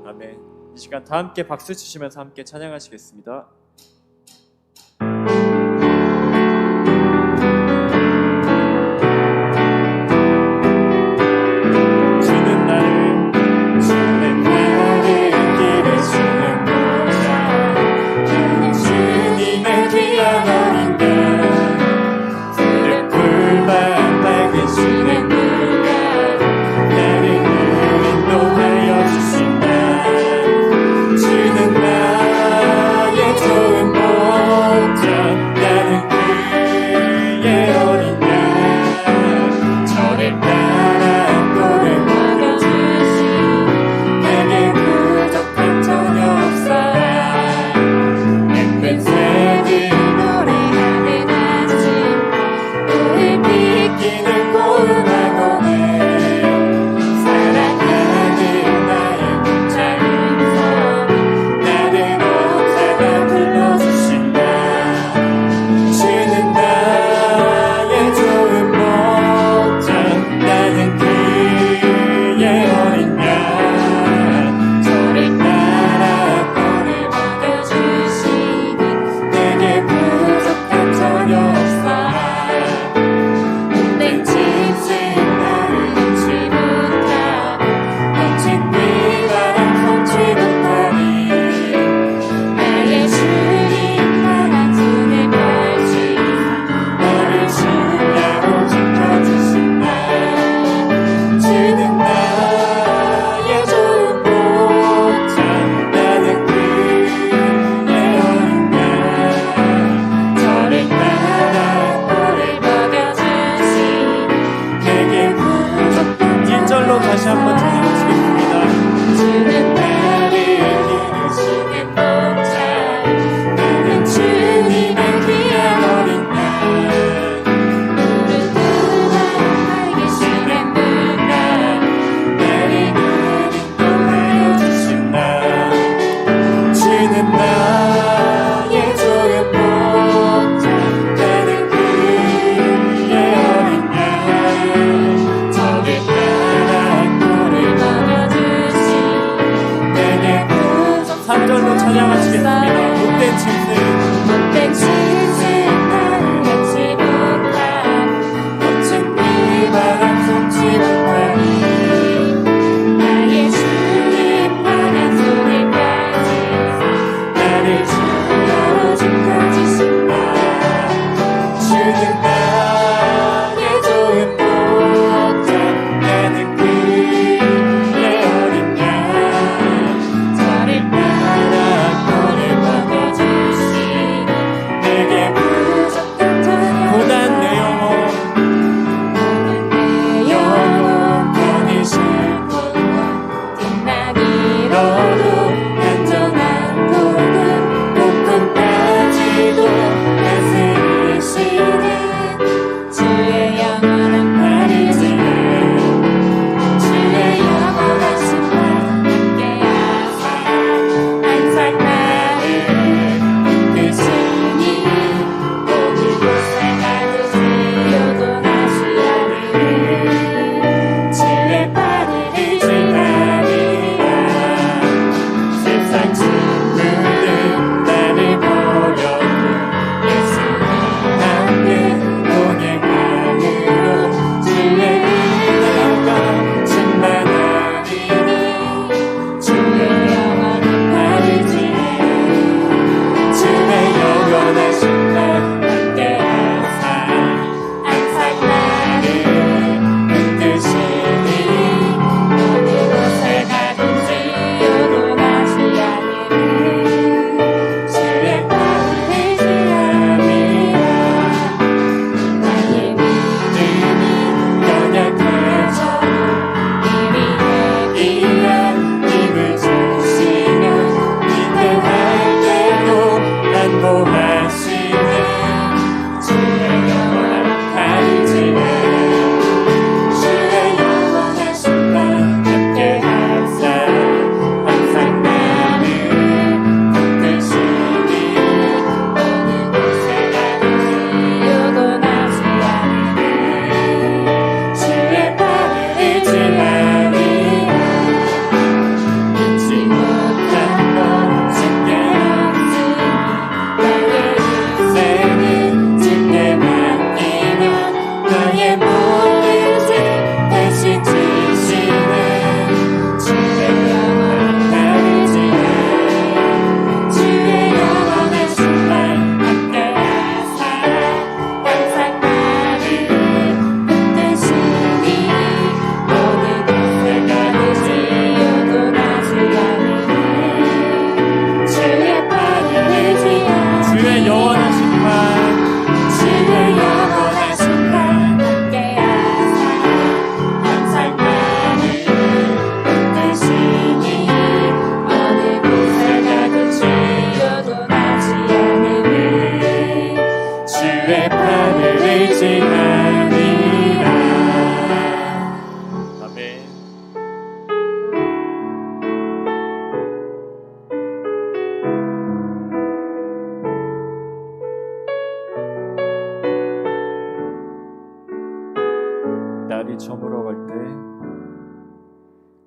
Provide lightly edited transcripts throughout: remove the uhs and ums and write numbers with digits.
아멘. 이 시간 다 함께 박수 치시면서 함께 찬양하시겠습니다. 주는 나의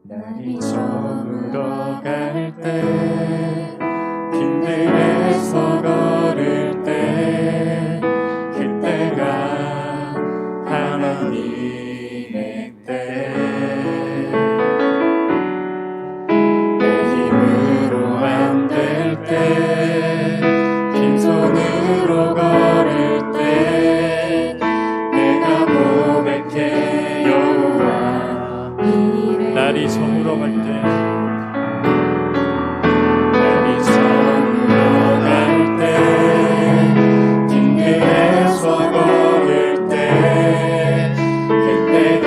날이 저물어 갈 때 빈들에서 걸을 때 그때가 하나님의 때 내 힘으로 안 될 때 빈손으로 걸을 때 내가 고백해 여호와 날이 저물어 갈 때 날이 저물어 갈 때 빈들에서 걸을 때 그때가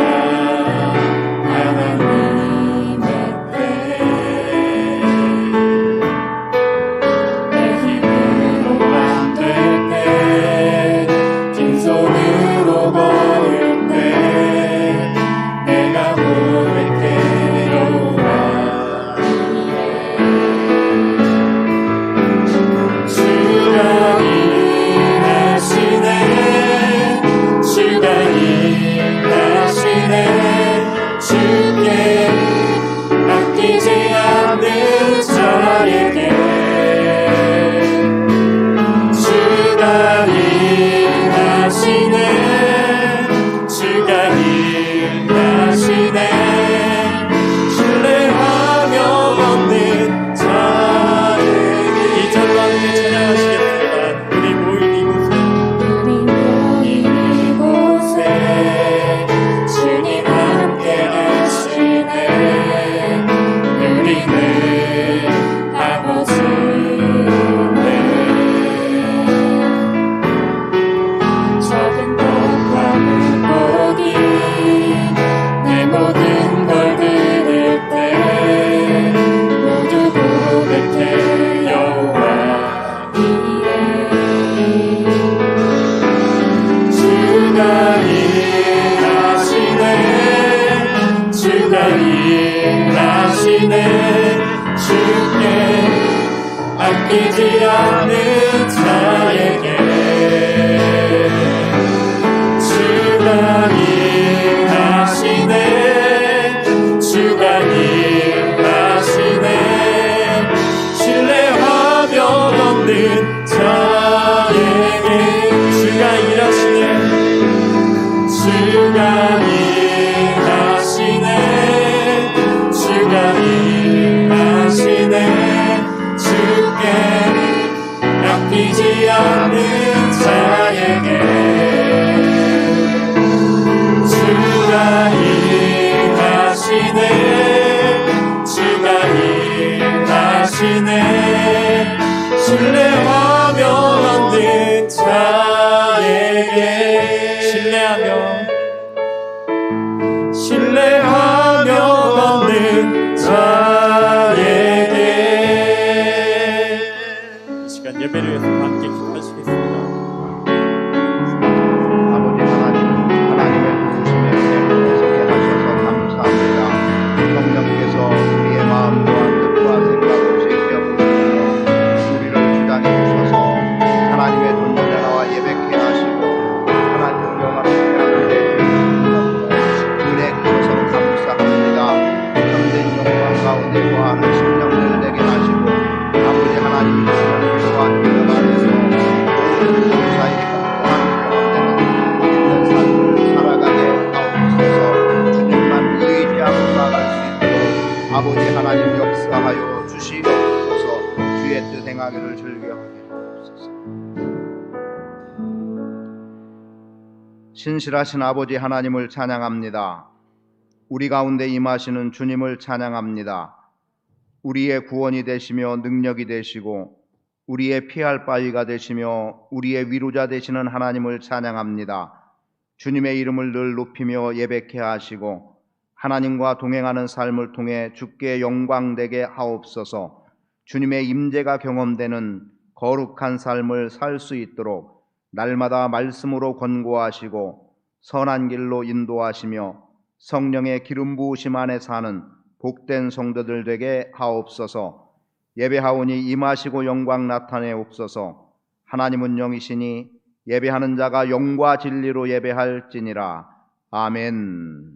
하나님의 때 내 힘으로 안 될 때 빈손으로 걸을 때 내가 고백해 여호와 주가 일하시네 주가 일하시네 주께 아끼지 않는 자에게 주가 일하시네 주가 일하시네 신뢰하며 얻는 자에게 이 절로 함께 찬양하시겠습니다. 우리 모인 이곳에 주님 함께 계시네 우리는 아버지네 적은 것과 물고기 내 모든 걸 들을 때 모두 고백해 여호와 이래 주가 일하시네 주가 일하시네 주께 아끼지 않는 자에게 주가 일하시네 주가 일하시네 신뢰하며 얻는 자에게 주가 일하시네 주가 일하시네 주가 일하시네 주께 아끼지 않는 자에게 주가 일하시네 주가 일하시네 신뢰하며 얻는 자에게 신뢰하며 얻는 자에게 이 시간 예배를 위해서 함께 기도하시겠습니다. 아버지 하나님, 하나님의 부르심에 서게 하셔서 감사합니다. 성령께서 우리의 마음과 뜻과 생각을 제기하고 우리를 주장해 주셔서 하나님의 존재 나와 예배케 하시고 하나님을 영화롭게 하는데 은혜 주셔서 감사합니다. 참된 영광 가운데 거하는 심령들 되게 하시고 아버지 하나님 주시는 위로와 힘을 안에서 모든 사이에 살아가게 하옵소서. 주님만 의지하고 나아갈 수 있도록 아버지 하나님 역사하여 주시옵소서. 주의 뜻 행하기를 즐겨하게 하옵소서. 신실하신 아버지 하나님을 찬양합니다. 우리 가운데 임하시는 주님을 찬양합니다. 우리의 구원이 되시며 능력이 되시고 우리의 피할 바위가 되시며 우리의 위로자 되시는 하나님을 찬양합니다. 주님의 이름을 늘 높이며 예배케 하시고 하나님과 동행하는 삶을 통해 주께 영광되게 하옵소서. 주님의 임재가 경험되는 거룩한 삶을 살 수 있도록 날마다 말씀으로 권고하시고 선한 길로 인도하시며 성령의 기름 부으심 안에 사는 복된 성도들 되게 하옵소서. 예배하오니 임하시고 영광 나타내옵소서. 하나님은 영이시니 예배하는 자가 영과 진리로 예배할지니라. 아멘.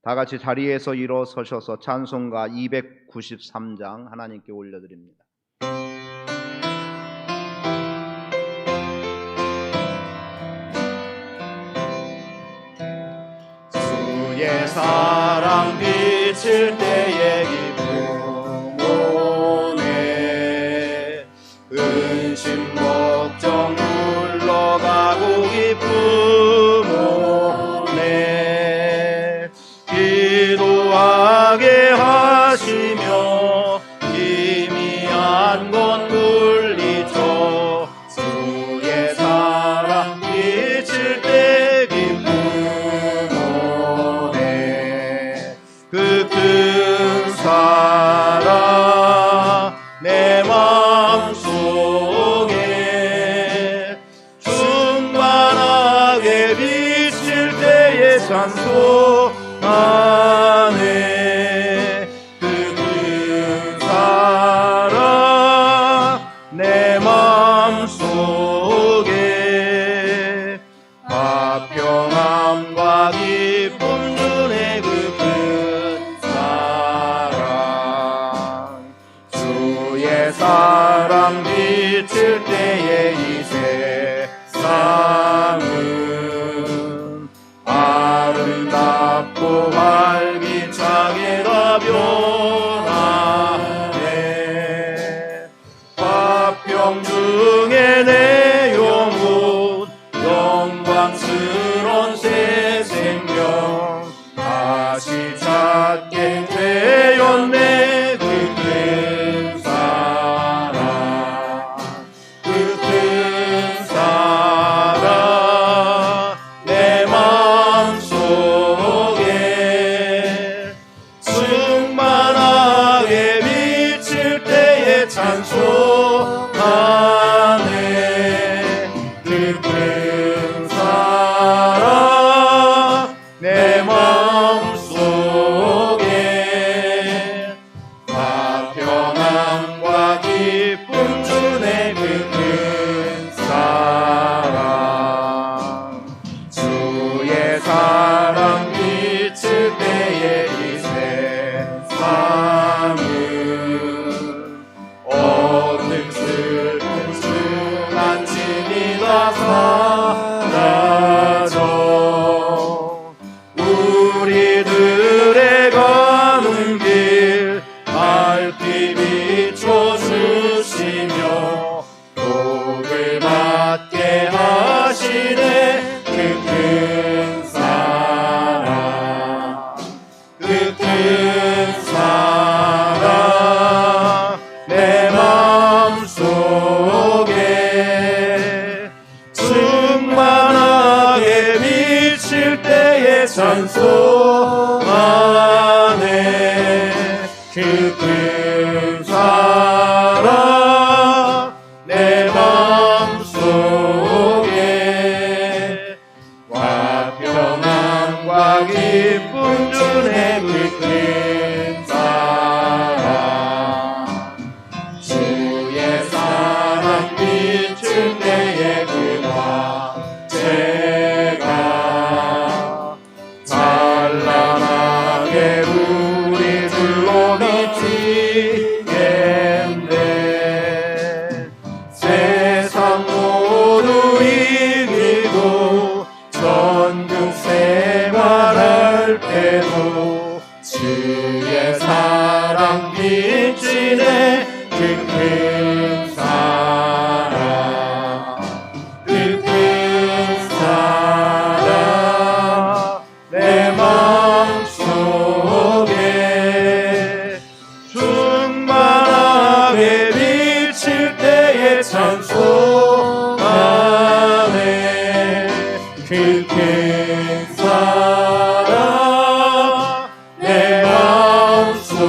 다 같이 자리에서 일어서셔서 찬송가 293장 하나님께 올려드립니다. 주의 사랑 비칠 때의 기쁨 오네 근심 걱정 물러가고 기쁨 오네 기도하게 하시며 희미한 건 물리쳐 주의 사랑 비칠 때 기쁨 그 큰 사랑 내 마음속에 충만하게 비칠 때에 찬송하네 그 큰 사랑 내 마음속에 화평함과 기쁨 주네 그 주의 사랑 비칠 때에 이 세상은 아름답고 활기차게 다 변하네 화평 중에 내 영혼 영광스러운 새 생명 다시 찾게 되었네 찬송하네 그 큰 사랑 내 마음속에 화평함과 기쁨 주네 그 큰 사랑 주의 사랑 비칠 때에 이 세상은 어느 슬픈 순한 짐이 다 사라져 우리들의 가는 길 밝히 비춰주시며 복을 받게 하시네 그 큰 사랑 그 큰 사랑 내 마음속에 충만하게 비칠 때에 찬송하네 그 큰 사랑 내 마음속에 화평함과 기쁨 주네 그 큰 사랑 주의 사랑 비칠 때에 그 광채가 찬란하게 우리 둘로 비치겠네 세상 모두 이기고 전국 생활할 때도 주의 사랑 비치네 그 큰 사랑 그 큰 사랑 내 마음속에 충만하게 비칠 때에 찬송하네 그 큰 사랑 내 마음속에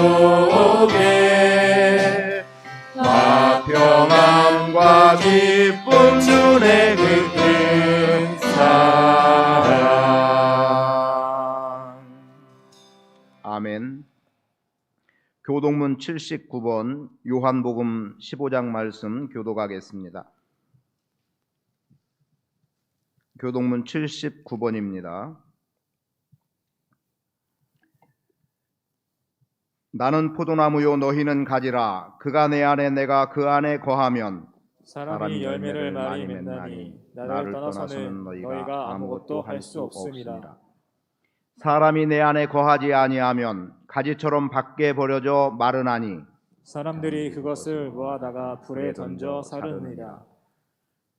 화평함과 기쁨 주네 그 큰 사랑 아멘. 교동문 79번 요한복음 15장 말씀 교독하겠습니다. 교동문 79번입니다. 나는 포도나무요 너희는 가지라. 그가 내 안에 내가 그 안에 거하면 사람이 열매를 많이 맺나니 나를 떠나서는 너희가 아무것도 할 수 없음이라. 사람이 내 안에 거하지 아니하면 가지처럼 밖에 버려져 마르나니 사람들이 그것을 모아다가 불에 던져 사르느니라.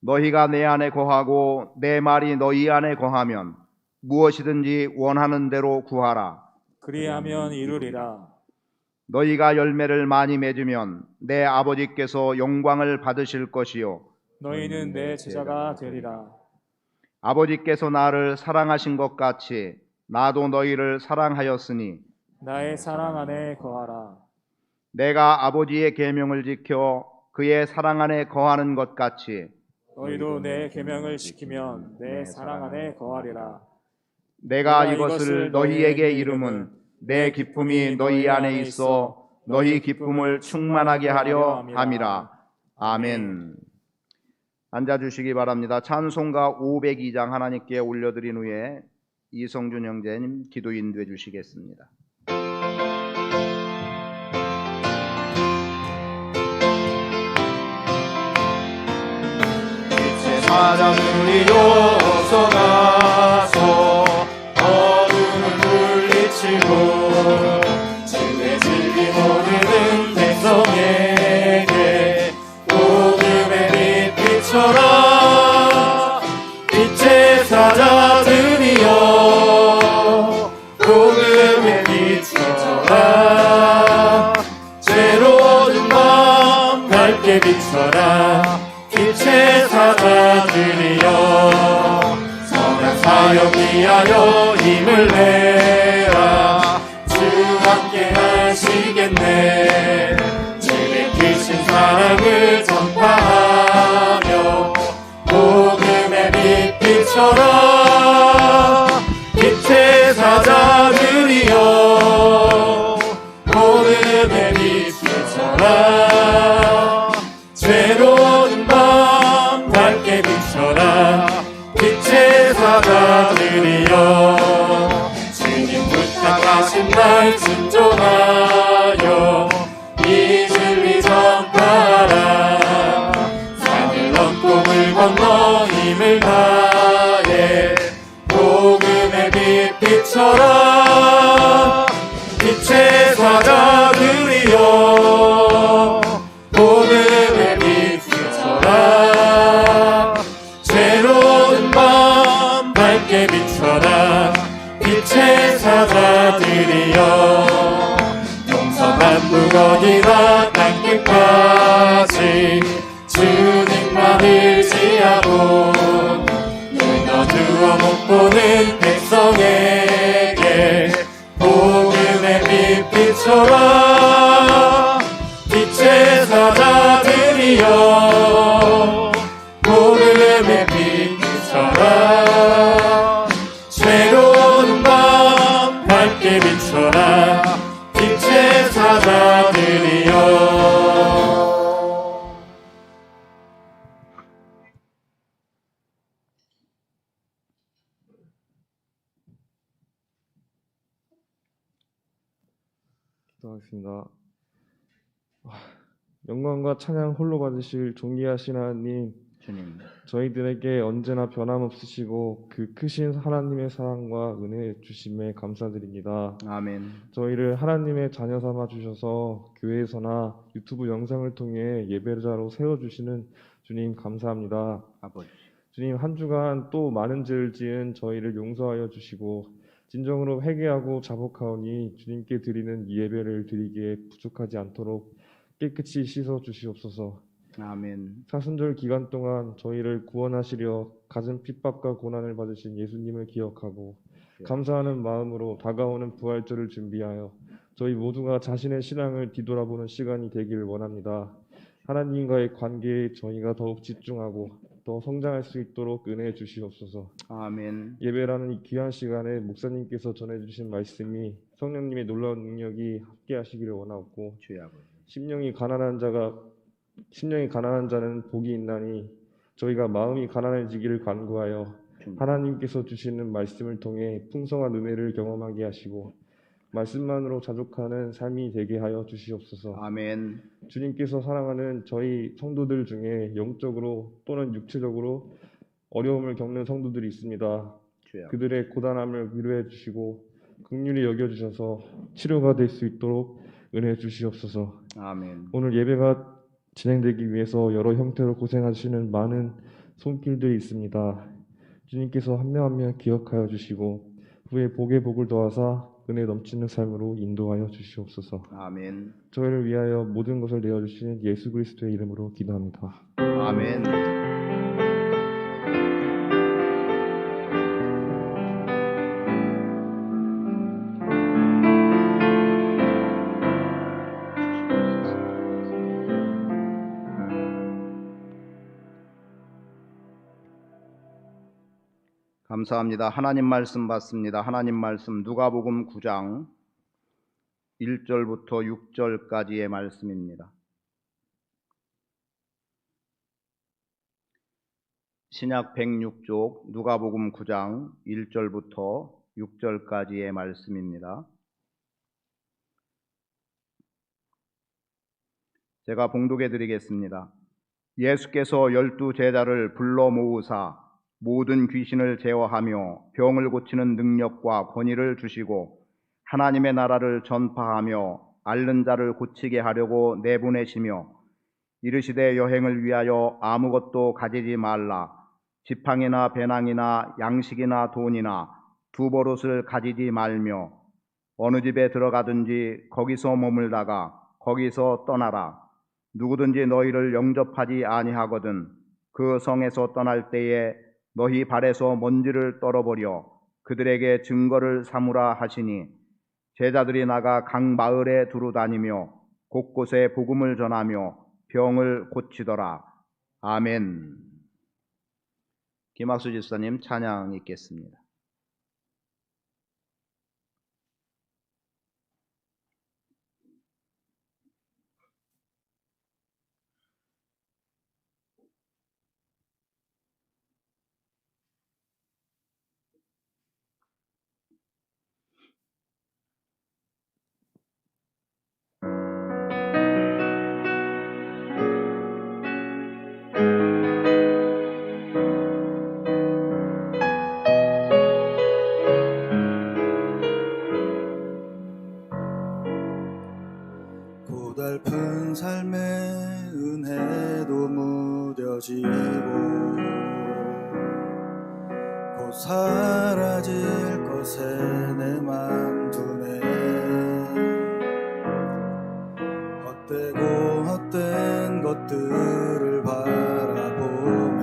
너희가 내 안에 거하고 내 말이 너희 안에 거하면 무엇이든지 원하는 대로 구하라. 그리하면 이루리라. 너희가 열매를 많이 맺으면 내 아버지께서 영광을 받으실 것이요 너희는 내 제자가 되리라. 아버지께서 나를 사랑하신 것 같이 나도 너희를 사랑하였으니 나의 사랑 안에 거하라. 내가 아버지의 계명을 지켜 그의 사랑 안에 거하는 것 같이 너희도 내 계명을 지키면 내 사랑 안에 거하리라. 내가 이것을 너희에게 이름은 내 기쁨이 너희 안에 있어 너희 기쁨을 충만하게 하려 함이라. 아멘. 앉아주시기 바랍니다. 찬송가 502장 하나님께 올려드린 후에 이성준 형제님 기도 인도해 주시겠습니다. 사람들이 요소나서 어둠을 물리치고 주의 진리 모르는 백성에게 복음의 빛 비춰라. 빛의 사자들이여 복음의 비춰라. 죄로운 밤 밝게 비춰라. 빛의 사자들이여 선한 사역 위하여 힘을 내라. 주 함께 하시겠네. 주의 크신 사랑을 전파하며 복음의 빛 비춰라. 빛의 사자들이여 복음의 빛 비춰라. 죄로운 밤 밝게 비춰라. 빛의 사자들이여 주님 부탁하신 날 순종하여 이 진리 전파하라. 산을 넘고 물 건너 힘을 다해 복음의 빛 비춰라. 빛의 사자들이여 복음의 빛 비춰라. 죄로운 밤 밝게 비춰라. 빛의 사자들이여 동서남북 어디나 땅끝까지 주님만 의지하고 눈 어두워 못 보는 백성에게 복음의 빛 비춰라. 빛의 사자들이여 복음의 빛 비춰라. 죄로운 밤 밝게 비춰라. 빛의 사자들이여. 기도하겠습니다. 영광과 찬양 홀로 받으실 존귀하신 하나님, 주님 저희들에게 언제나 변함없으시고 그 크신 하나님의 사랑과 은혜 주심에 감사드립니다. 아멘. 저희를 하나님의 자녀 삼아 주셔서 교회에서나 유튜브 영상을 통해 예배자로 세워주시는 주님 감사합니다. 아버지 주님, 한 주간 또 많은 죄를 지은 저희를 용서하여 주시고 진정으로 회개하고 자복하오니 주님께 드리는 이 예배를 드리기에 부족하지 않도록 깨끗이 씻어 주시옵소서. 아멘. 사순절 기간 동안 저희를 구원하시려 갖은 핍박과 고난을 받으신 예수님을 기억하고 감사하는 마음으로 다가오는 부활절을 준비하여 저희 모두가 자신의 신앙을 뒤돌아보는 시간이 되기를 원합니다. 하나님과의 관계에 저희가 더욱 집중하고 더 성장할 수 있도록 은혜해 주시옵소서. 아멘. 예배라는 이 귀한 시간에 목사님께서 전해주신 말씀이 성령님의 놀라운 능력이 함께 하시기를 원하옵고 주여 아버지. 심령이 가난한 자는 복이 있나니 저희가 마음이 가난해지기를 간구하여 하나님께서 주시는 말씀을 통해 풍성한 은혜를 경험하게 하시고 말씀만으로 자족하는 삶이 되게 하여 주시옵소서. 아멘. 주님께서 사랑하는 저희 성도들 중에 영적으로 또는 육체적으로 어려움을 겪는 성도들이 있습니다. 주여. 그들의 고단함을 위로해 주시고 긍휼히 여겨 주셔서 치료가 될 수 있도록 은혜 주시옵소서. 아멘. 오늘 예배가 진행되기 위해서 여러 형태로 고생하시는 많은 손길들이 있습니다. 주님께서 한 명 한 명 기억하여 주시고 후에 복에 복을 더하사 은혜 넘치는 삶으로 인도하여 주시옵소서. 아멘. 저희를 위하여 모든 것을 내어주시는 예수 그리스도의 이름으로 기도합니다. 아멘. 감사합니다. 하나님 말씀 받습니다. 하나님 말씀 누가복음 9장 1절부터 6절까지의 말씀입니다. 신약 106쪽 누가복음 9장 1절부터 6절까지의 말씀입니다. 제가 봉독해 드리겠습니다. 예수께서 12 제자를 불러 모으사 모든 귀신을 제어하며 병을 고치는 능력과 권위를 주시고 하나님의 나라를 전파하며 앓는 자를 고치게 하려고 내보내시며 이르시되 여행을 위하여 아무것도 가지지 말라. 지팡이나 배낭이나 양식이나 돈이나 두 버릇을 가지지 말며 어느 집에 들어가든지 거기서 머물다가 거기서 떠나라. 누구든지 너희를 영접하지 아니하거든 그 성에서 떠날 때에 너희 발에서 먼지를 떨어버려 그들에게 증거를 삼으라 하시니 제자들이 나가 각 마을에 두루 다니며 곳곳에 복음을 전하며 병을 고치더라. 아멘. 김학수 집사님 찬양 읽겠습니다. 고달픈 삶의 은혜도 무뎌지고 곧 사라질 것에 내 맘 두네. 헛되고 헛된 것들을 바라보며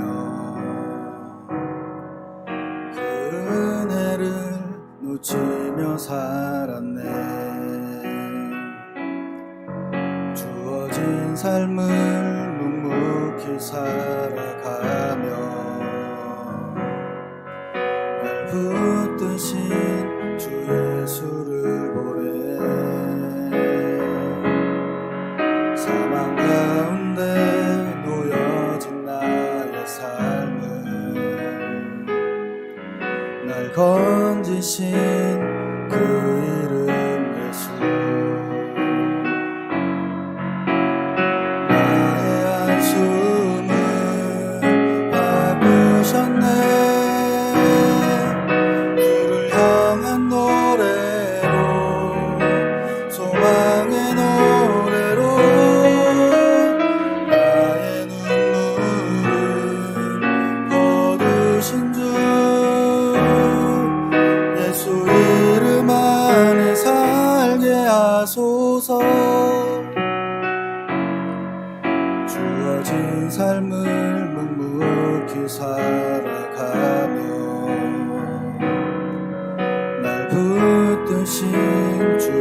그 은혜를 놓치며 살았네. 주어진 삶을 묵묵히 살아가며 날 붙드신 주 예수를 보내. 사망 가운데 놓여진 나의 삶을 날 건지신 그 이름 예수. 주를 향한 노래로 소망의 노래로 나의 눈물을 거두신 주 예수 이름 안에 살게 하소서. 주어진 삶을 묵묵히 살아가며 날 붙드신 주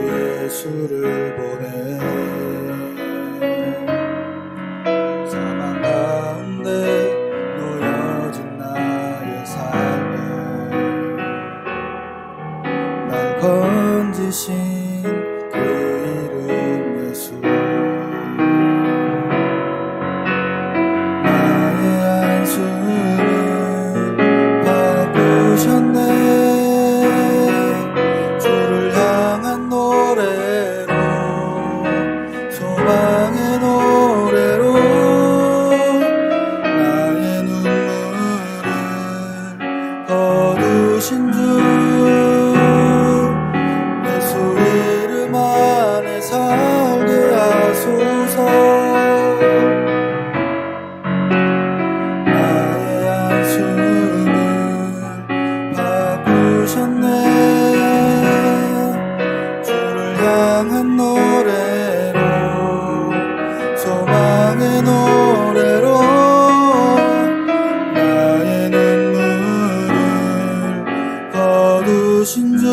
예수를 보내. 사망 가운데 놓여진 나의 삶을 날 건지신 그 이름 예수. 주를 향한 살게 하소서. 나의 한숨을 바꾸셨네. 주를 향한 노래로, 소망의 노래로 나의 눈물을 거두신 주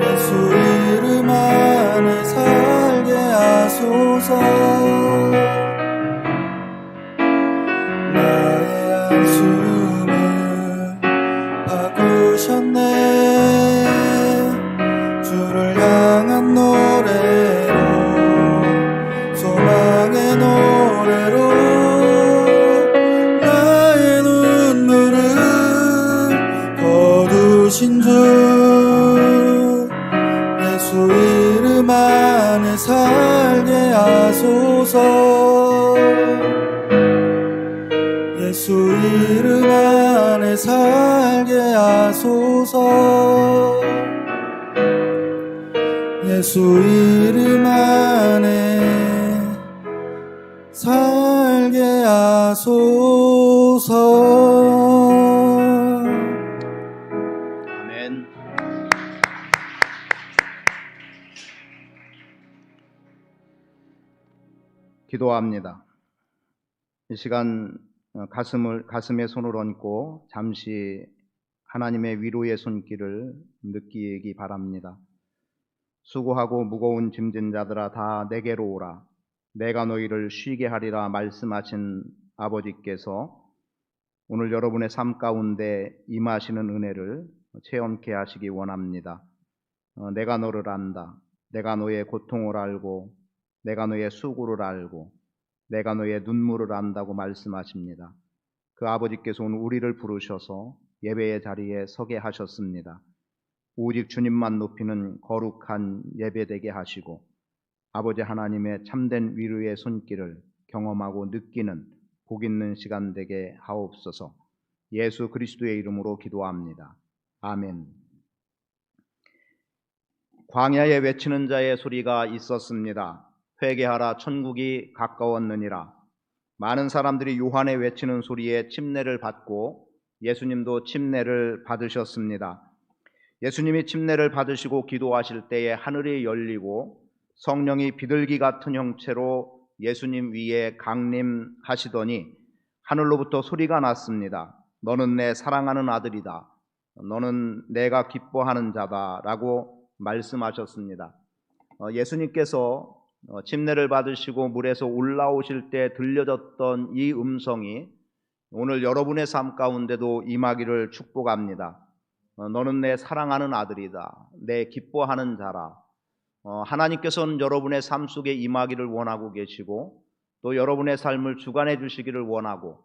예수 이름 안에 살게 하소서. 나의 한숨을 바꾸셨네. 주를 향한 노래로, 소망의 노래로 나의 눈물을 거두신 주 예수 이름 안에 살게 하소서. 예수 이름 안에 살게 하소서. 예수 이름 안에 살게 하소서. 아멘. 기도합니다. 이 시간 가슴에 손을 얹고 잠시 하나님의 위로의 손길을 느끼기 바랍니다. 수고하고 무거운 짐진 자들아 다 내게로 오라. 내가 너희를 쉬게 하리라 말씀하신 아버지께서 오늘 여러분의 삶 가운데 임하시는 은혜를 체험케 하시기 원합니다. 내가 너를 안다. 내가 너의 고통을 알고 내가 너의 수고를 알고 내가 너의 눈물을 안다고 말씀하십니다. 그 아버지께서 오늘 우리를 부르셔서 예배의 자리에 서게 하셨습니다. 오직 주님만 높이는 거룩한 예배되게 하시고 아버지 하나님의 참된 위로의 손길을 경험하고 느끼는 복 있는 시간 되게 하옵소서. 예수 그리스도의 이름으로 기도합니다. 아멘. 광야에 외치는 자의 소리가 있었습니다. 회개하라, 천국이 가까웠느니라. 많은 사람들이 요한의 외치는 소리에 침례를 받고 예수님도 침례를 받으셨습니다. 예수님이 침례를 받으시고 기도하실 때에 하늘이 열리고 성령이 비둘기 같은 형체로 예수님 위에 강림하시더니 하늘로부터 소리가 났습니다. 너는 내 사랑하는 아들이다. 너는 내가 기뻐하는 자다 라고 말씀하셨습니다. 예수님께서 침례를 받으시고 물에서 올라오실 때 들려졌던 이 음성이 오늘 여러분의 삶 가운데도 임하기를 축복합니다. 너는 내 사랑하는 아들이다. 내 기뻐하는 자라. 하나님께서는 여러분의 삶 속에 임하기를 원하고 계시고 또 여러분의 삶을 주관해 주시기를 원하고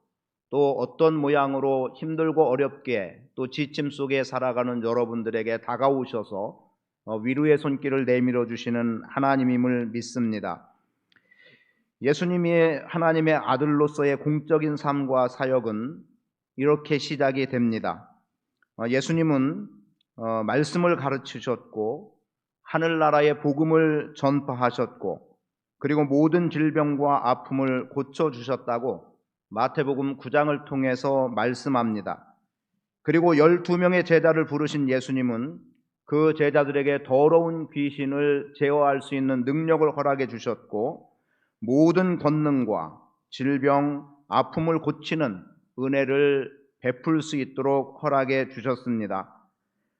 또 어떤 모양으로 힘들고 어렵게 또 지침 속에 살아가는 여러분들에게 다가오셔서 위로의 손길을 내밀어 주시는 하나님임을 믿습니다. 예수님이 하나님의 아들로서의 공적인 삶과 사역은 이렇게 시작이 됩니다. 예수님은 말씀을 가르치셨고 하늘나라의 복음을 전파하셨고 그리고 모든 질병과 아픔을 고쳐주셨다고 마태복음 9장을 통해서 말씀합니다. 그리고 12명의 제자를 부르신 예수님은 그 제자들에게 더러운 귀신을 제어할 수 있는 능력을 허락해 주셨고 모든 권능과 질병, 아픔을 고치는 은혜를 베풀 수 있도록 허락해 주셨습니다.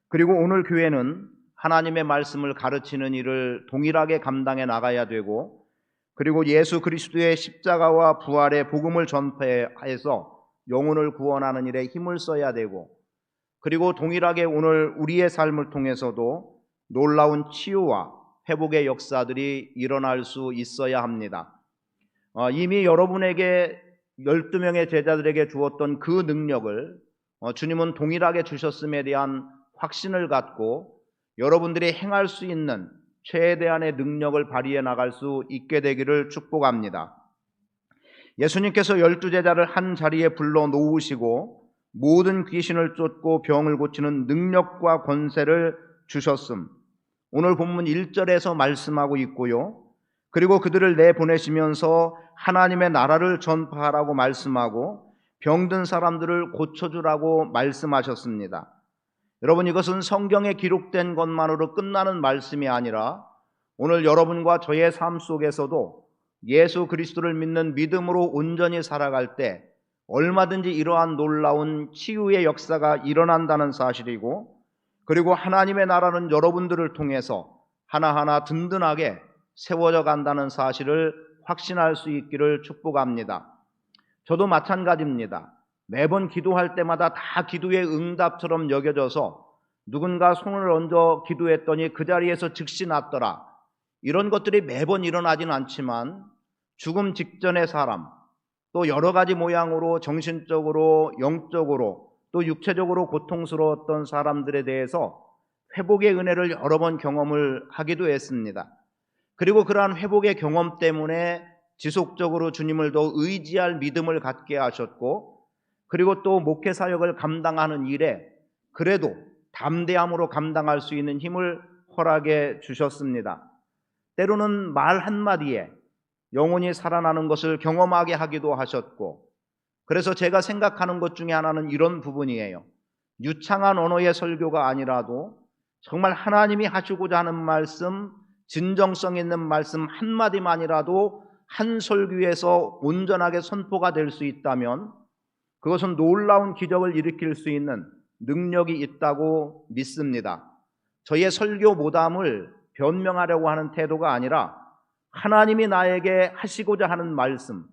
그리고 오늘 교회는 하나님의 말씀을 가르치는 일을 동일하게 감당해 나가야 되고 그리고 예수 그리스도의 십자가와 부활의 복음을 전파해서 영혼을 구원하는 일에 힘을 써야 되고 그리고 동일하게 오늘 우리의 삶을 통해서도 놀라운 치유와 회복의 역사들이 일어날 수 있어야 합니다. 이미 여러분에게 12명의 제자들에게 주었던 그 능력을 주님은 동일하게 주셨음에 대한 확신을 갖고 여러분들이 행할 수 있는 최대한의 능력을 발휘해 나갈 수 있게 되기를 축복합니다. 예수님께서 12제자를 한 자리에 불러 놓으시고 모든 귀신을 쫓고 병을 고치는 능력과 권세를 주셨음. 오늘 본문 1절에서 말씀하고 있고요. 그리고 그들을 내보내시면서 하나님의 나라를 전파하라고 말씀하고 병든 사람들을 고쳐주라고 말씀하셨습니다. 여러분, 이것은 성경에 기록된 것만으로 끝나는 말씀이 아니라 오늘 여러분과 저의 삶 속에서도 예수 그리스도를 믿는 믿음으로 온전히 살아갈 때 얼마든지 이러한 놀라운 치유의 역사가 일어난다는 사실이고, 그리고 하나님의 나라는 여러분들을 통해서 하나하나 든든하게 세워져 간다는 사실을 확신할 수 있기를 축복합니다. 저도 마찬가지입니다. 매번 기도할 때마다 다 기도의 응답처럼 여겨져서 누군가 손을 얹어 기도했더니 그 자리에서 즉시 낫더라, 이런 것들이 매번 일어나진 않지만 죽음 직전의 사람, 또 여러 가지 모양으로 정신적으로, 영적으로, 또 육체적으로 고통스러웠던 사람들에 대해서 회복의 은혜를 여러 번 경험을 하기도 했습니다. 그리고 그러한 회복의 경험 때문에 지속적으로 주님을 더 의지할 믿음을 갖게 하셨고, 그리고 또 목회 사역을 감당하는 일에 그래도 담대함으로 감당할 수 있는 힘을 허락해 주셨습니다. 때로는 말 한마디에 영혼이 살아나는 것을 경험하게 하기도 하셨고, 그래서 제가 생각하는 것 중에 하나는 이런 부분이에요. 유창한 언어의 설교가 아니라도 정말 하나님이 하시고자 하는 말씀, 진정성 있는 말씀 한마디만이라도 한 설교에서 온전하게 선포가 될 수 있다면 그것은 놀라운 기적을 일으킬 수 있는 능력이 있다고 믿습니다. 저의 설교 모담을 변명하려고 하는 태도가 아니라 하나님이 나에게 하시고자 하는 말씀,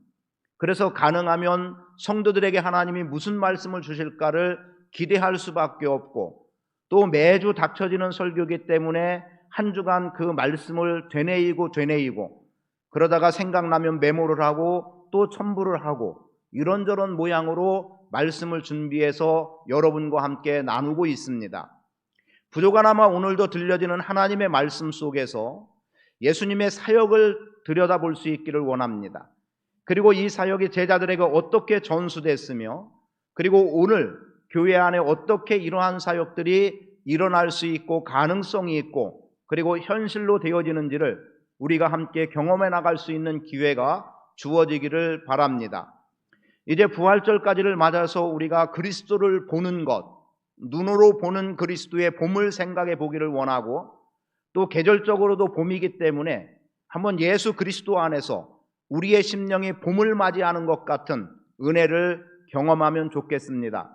그래서 가능하면 성도들에게 하나님이 무슨 말씀을 주실까를 기대할 수밖에 없고, 또 매주 닥쳐지는 설교이기 때문에 한 주간 그 말씀을 되뇌이고 그러다가 생각나면 메모를 하고 또 첨부를 하고 이런저런 모양으로 말씀을 준비해서 여러분과 함께 나누고 있습니다. 부족하나마 오늘도 들려지는 하나님의 말씀 속에서 예수님의 사역을 들여다볼 수 있기를 원합니다. 그리고 이 사역이 제자들에게 어떻게 전수됐으며, 그리고 오늘 교회 안에 어떻게 이러한 사역들이 일어날 수 있고 가능성이 있고 그리고 현실로 되어지는지를 우리가 함께 경험해 나갈 수 있는 기회가 주어지기를 바랍니다. 이제 부활절까지를 맞아서 우리가 그리스도를 보는 것, 눈으로 보는 그리스도의 봄을 생각해 보기를 원하고, 또 계절적으로도 봄이기 때문에 한번 예수 그리스도 안에서 우리의 심령이 봄을 맞이하는 것 같은 은혜를 경험하면 좋겠습니다.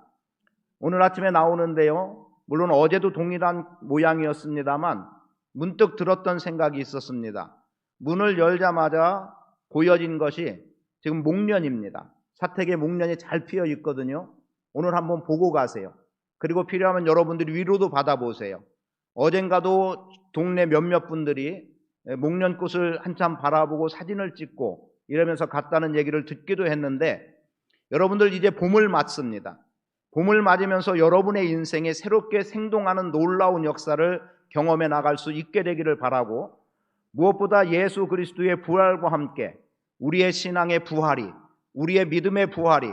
오늘 아침에 나오는데요, 물론 어제도 동일한 모양이었습니다만 문득 들었던 생각이 있었습니다. 문을 열자마자 보여진 것이 지금 목련입니다. 사택에 목련이 잘 피어 있거든요. 오늘 한번 보고 가세요. 그리고 필요하면 여러분들이 위로도 받아보세요. 어젠가도 동네 몇몇 분들이 목련꽃을 한참 바라보고 사진을 찍고 이러면서 갔다는 얘기를 듣기도 했는데, 여러분들 이제 봄을 맞습니다. 봄을 맞으면서 여러분의 인생에 새롭게 생동하는 놀라운 역사를 경험해 나갈 수 있게 되기를 바라고, 무엇보다 예수 그리스도의 부활과 함께 우리의 신앙의 부활이, 우리의 믿음의 부활이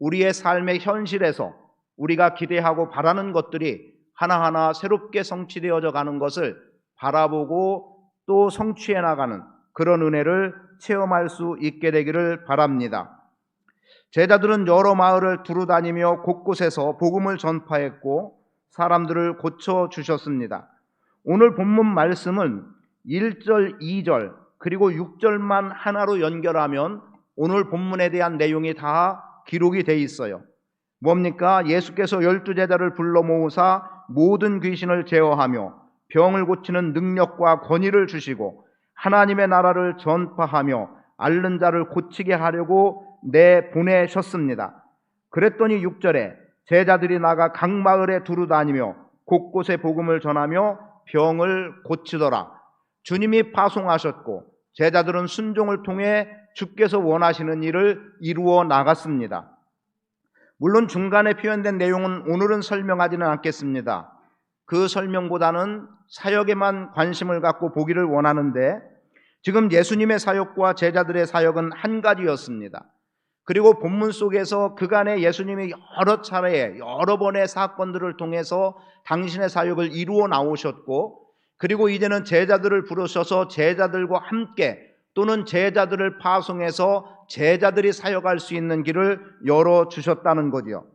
우리의 삶의 현실에서 우리가 기대하고 바라는 것들이 하나하나 새롭게 성취되어져 가는 것을 바라보고 또 성취해 나가는 그런 은혜를 체험할 수 있게 되기를 바랍니다. 제자들은 여러 마을을 두루다니며 곳곳에서 복음을 전파했고 사람들을 고쳐주셨습니다. 오늘 본문 말씀은 1절, 2절 그리고 6절만 하나로 연결하면 오늘 본문에 대한 내용이 다 기록이 돼 있어요. 뭡니까? 예수께서 12제자를 불러 모으사 모든 귀신을 제어하며 병을 고치는 능력과 권위를 주시고 하나님의 나라를 전파하며 앓는 자를 고치게 하려고 내보내셨습니다. 그랬더니 6절에 제자들이 나가 각 마을에 두루다니며 곳곳에 복음을 전하며 병을 고치더라. 주님이 파송하셨고 제자들은 순종을 통해 주께서 원하시는 일을 이루어 나갔습니다. 물론 중간에 표현된 내용은 오늘은 설명하지는 않겠습니다. 그 설명보다는 사역에만 관심을 갖고 보기를 원하는데, 지금 예수님의 사역과 제자들의 사역은 한 가지였습니다. 그리고 본문 속에서 그간에 예수님이 여러 차례 여러 번의 사건들을 통해서 당신의 사역을 이루어 나오셨고, 그리고 이제는 제자들을 부르셔서 제자들과 함께 또는 제자들을 파송해서 제자들이 사역할 수 있는 길을 열어주셨다는 거지요.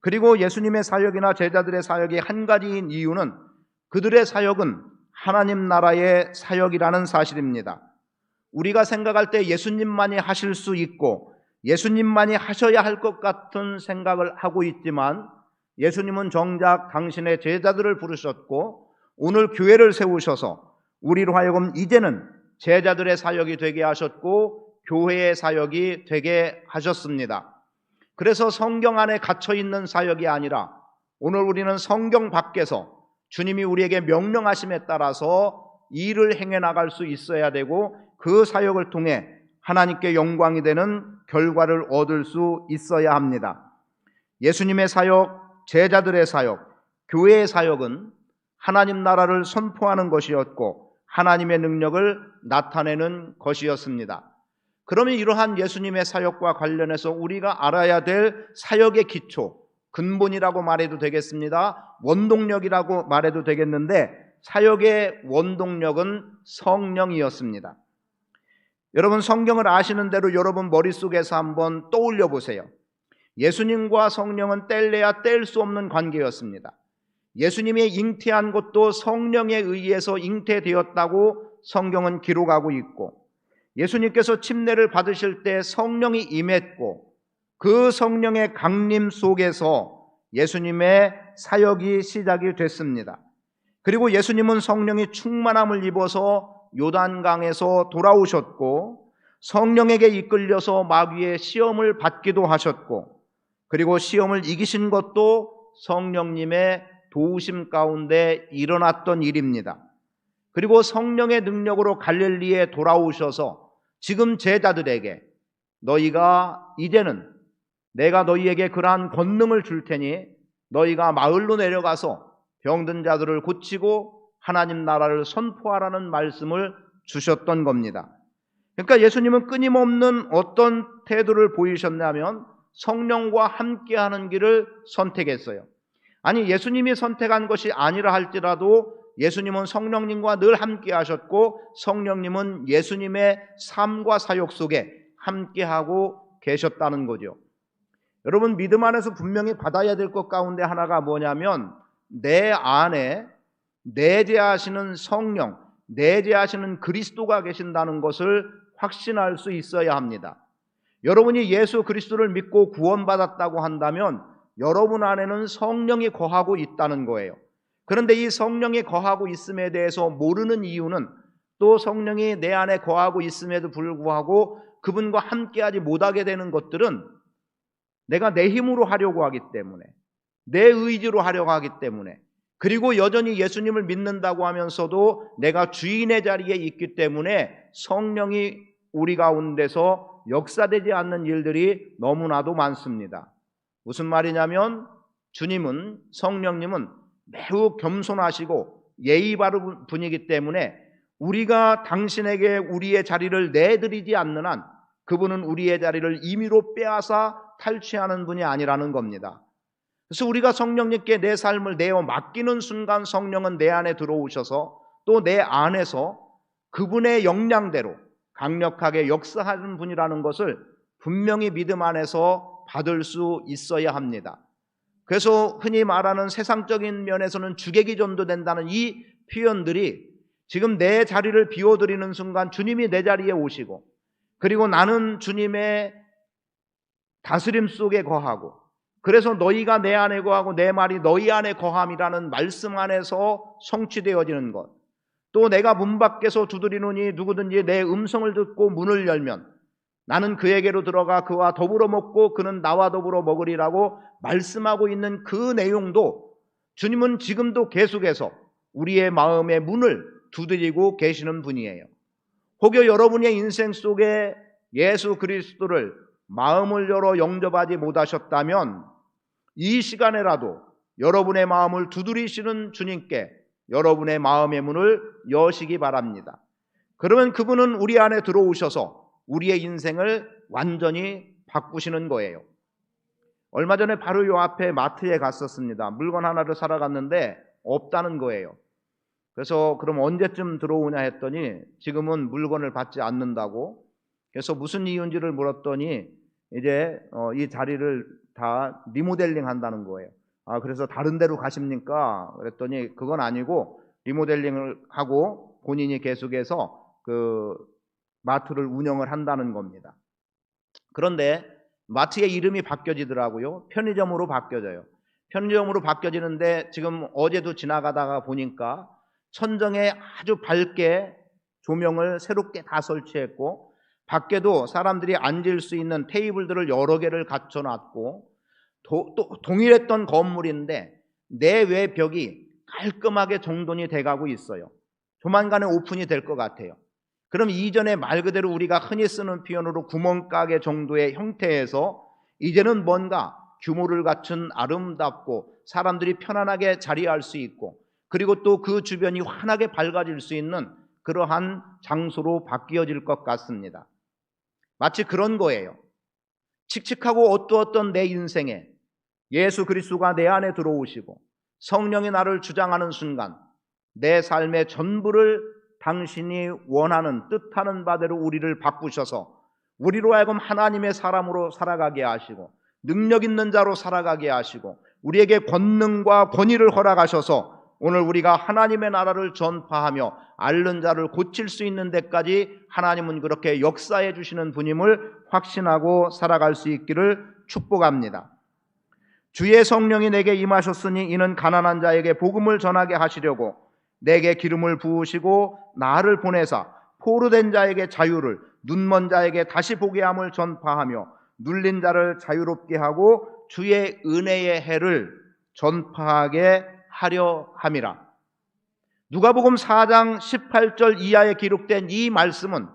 그리고 예수님의 사역이나 제자들의 사역이 한 가지인 이유는 그들의 사역은 하나님 나라의 사역이라는 사실입니다. 우리가 생각할 때 예수님만이 하실 수 있고 예수님만이 하셔야 할 것 같은 생각을 하고 있지만 예수님은 정작 당신의 제자들을 부르셨고 오늘 교회를 세우셔서 우리로 하여금 이제는 제자들의 사역이 되게 하셨고 교회의 사역이 되게 하셨습니다. 그래서 성경 안에 갇혀 있는 사역이 아니라 오늘 우리는 성경 밖에서 주님이 우리에게 명령하심에 따라서 일을 행해 나갈 수 있어야 되고 그 사역을 통해 하나님께 영광이 되는 결과를 얻을 수 있어야 합니다. 예수님의 사역, 제자들의 사역, 교회의 사역은 하나님 나라를 선포하는 것이었고 하나님의 능력을 나타내는 것이었습니다. 그러면 이러한 예수님의 사역과 관련해서 우리가 알아야 될 사역의 기초, 근본이라고 말해도 되겠습니다. 원동력이라고 말해도 되겠는데 사역의 원동력은 성령이었습니다. 여러분 성경을 아시는 대로 여러분 머릿속에서 한번 떠올려 보세요. 예수님과 성령은 뗄래야 뗄 수 없는 관계였습니다. 예수님이 잉태한 것도 성령에 의해서 잉태되었다고 성경은 기록하고 있고 예수님께서 침례를 받으실 때 성령이 임했고 그 성령의 강림 속에서 예수님의 사역이 시작이 됐습니다. 그리고 예수님은 성령이 충만함을 입어서 요단강에서 돌아오셨고 성령에게 이끌려서 마귀의 시험을 받기도 하셨고 그리고 시험을 이기신 것도 성령님의 도우심 가운데 일어났던 일입니다. 그리고 성령의 능력으로 갈릴리에 돌아오셔서 지금 제자들에게 너희가 이제는 내가 너희에게 그러한 권능을 줄 테니 너희가 마을로 내려가서 병든 자들을 고치고 하나님 나라를 선포하라는 말씀을 주셨던 겁니다. 그러니까 예수님은 끊임없는 어떤 태도를 보이셨냐면 성령과 함께하는 길을 선택했어요. 아니 예수님이 선택한 것이 아니라 할지라도 예수님은 성령님과 늘 함께 하셨고 성령님은 예수님의 삶과 사역 속에 함께하고 계셨다는 거죠. 여러분 믿음 안에서 분명히 받아야 될 것 가운데 하나가 뭐냐면 내 안에 내재하시는 성령, 내재하시는 그리스도가 계신다는 것을 확신할 수 있어야 합니다. 여러분이 예수 그리스도를 믿고 구원받았다고 한다면 여러분 안에는 성령이 거하고 있다는 거예요. 그런데 이 성령이 거하고 있음에 대해서 모르는 이유는 또 성령이 내 안에 거하고 있음에도 불구하고 그분과 함께하지 못하게 되는 것들은 내가 내 힘으로 하려고 하기 때문에 내 의지로 하려고 하기 때문에 그리고 여전히 예수님을 믿는다고 하면서도 내가 주인의 자리에 있기 때문에 성령이 우리 가운데서 역사되지 않는 일들이 너무나도 많습니다. 무슨 말이냐면 주님은 성령님은 매우 겸손하시고 예의 바른 분이기 때문에 우리가 당신에게 우리의 자리를 내드리지 않는 한 그분은 우리의 자리를 임의로 빼앗아 탈취하는 분이 아니라는 겁니다. 그래서 우리가 성령님께 내 삶을 내어 맡기는 순간 성령은 내 안에 들어오셔서 또 내 안에서 그분의 역량대로 강력하게 역사하는 분이라는 것을 분명히 믿음 안에서 받을 수 있어야 합니다. 그래서 흔히 말하는 세상적인 면에서는 주객이 전도된다는 이 표현들이 지금 내 자리를 비워드리는 순간 주님이 내 자리에 오시고 그리고 나는 주님의 다스림 속에 거하고 그래서 너희가 내 안에 거하고 내 말이 너희 안에 거함이라는 말씀 안에서 성취되어지는 것, 또 내가 문 밖에서 두드리노니 누구든지 내 음성을 듣고 문을 열면 나는 그에게로 들어가 그와 더불어 먹고 그는 나와 더불어 먹으리라고 말씀하고 있는 그 내용도 주님은 지금도 계속해서 우리의 마음의 문을 두드리고 계시는 분이에요. 혹여 여러분의 인생 속에 예수 그리스도를 마음을 열어 영접하지 못하셨다면 이 시간에라도 여러분의 마음을 두드리시는 주님께 여러분의 마음의 문을 여시기 바랍니다. 그러면 그분은 우리 안에 들어오셔서 우리의 인생을 완전히 바꾸시는 거예요. 얼마 전에 바로 요 앞에 마트에 갔었습니다. 물건 하나를 사러 갔는데 없다는 거예요. 그래서 그럼 언제쯤 들어오냐 했더니 지금은 물건을 받지 않는다고. 그래서 무슨 이유인지를 물었더니 이제 이 자리를 다 리모델링 한다는 거예요. 그래서 다른 데로 가십니까? 그랬더니 그건 아니고 리모델링을 하고 본인이 계속해서 그 마트를 운영을 한다는 겁니다. 그런데 마트의 이름이 바뀌어지더라고요. 편의점으로 바뀌어져요. 편의점으로 바뀌어지는데 지금 어제도 지나가다가 보니까 천정에 아주 밝게 조명을 새롭게 다 설치했고, 밖에도 사람들이 앉을 수 있는 테이블들을 여러 개를 갖춰놨고, 또 동일했던 건물인데 내외 벽이 깔끔하게 정돈이 돼가고 있어요. 조만간에 오픈이 될 것 같아요. 그럼 이전에 말 그대로 우리가 흔히 쓰는 표현으로 구멍가게 정도의 형태에서 이제는 뭔가 규모를 갖춘 아름답고 사람들이 편안하게 자리할 수 있고, 그리고 또 그 주변이 환하게 밝아질 수 있는 그러한 장소로 바뀌어질 것 같습니다. 마치 그런 거예요. 칙칙하고 어두웠던 내 인생에 예수 그리스도가 내 안에 들어오시고 성령이 나를 주장하는 순간 내 삶의 전부를 당신이 원하는 뜻하는 바대로 우리를 바꾸셔서 우리로 하여금 하나님의 사람으로 살아가게 하시고 능력 있는 자로 살아가게 하시고 우리에게 권능과 권위를 허락하셔서 오늘 우리가 하나님의 나라를 전파하며 앓는 자를 고칠 수 있는 데까지 하나님은 그렇게 역사해 주시는 분임을 확신하고 살아갈 수 있기를 축복합니다. 주의 성령이 내게 임하셨으니 이는 가난한 자에게 복음을 전하게 하시려고 내게 기름을 부으시고 나를 보내사 포로된 자에게 자유를, 눈먼 자에게 다시 보게 함을 전파하며 눌린 자를 자유롭게 하고 주의 은혜의 해를 전파하게 하려 함이라. 누가복음 4장 18절 이하에 기록된 이 말씀은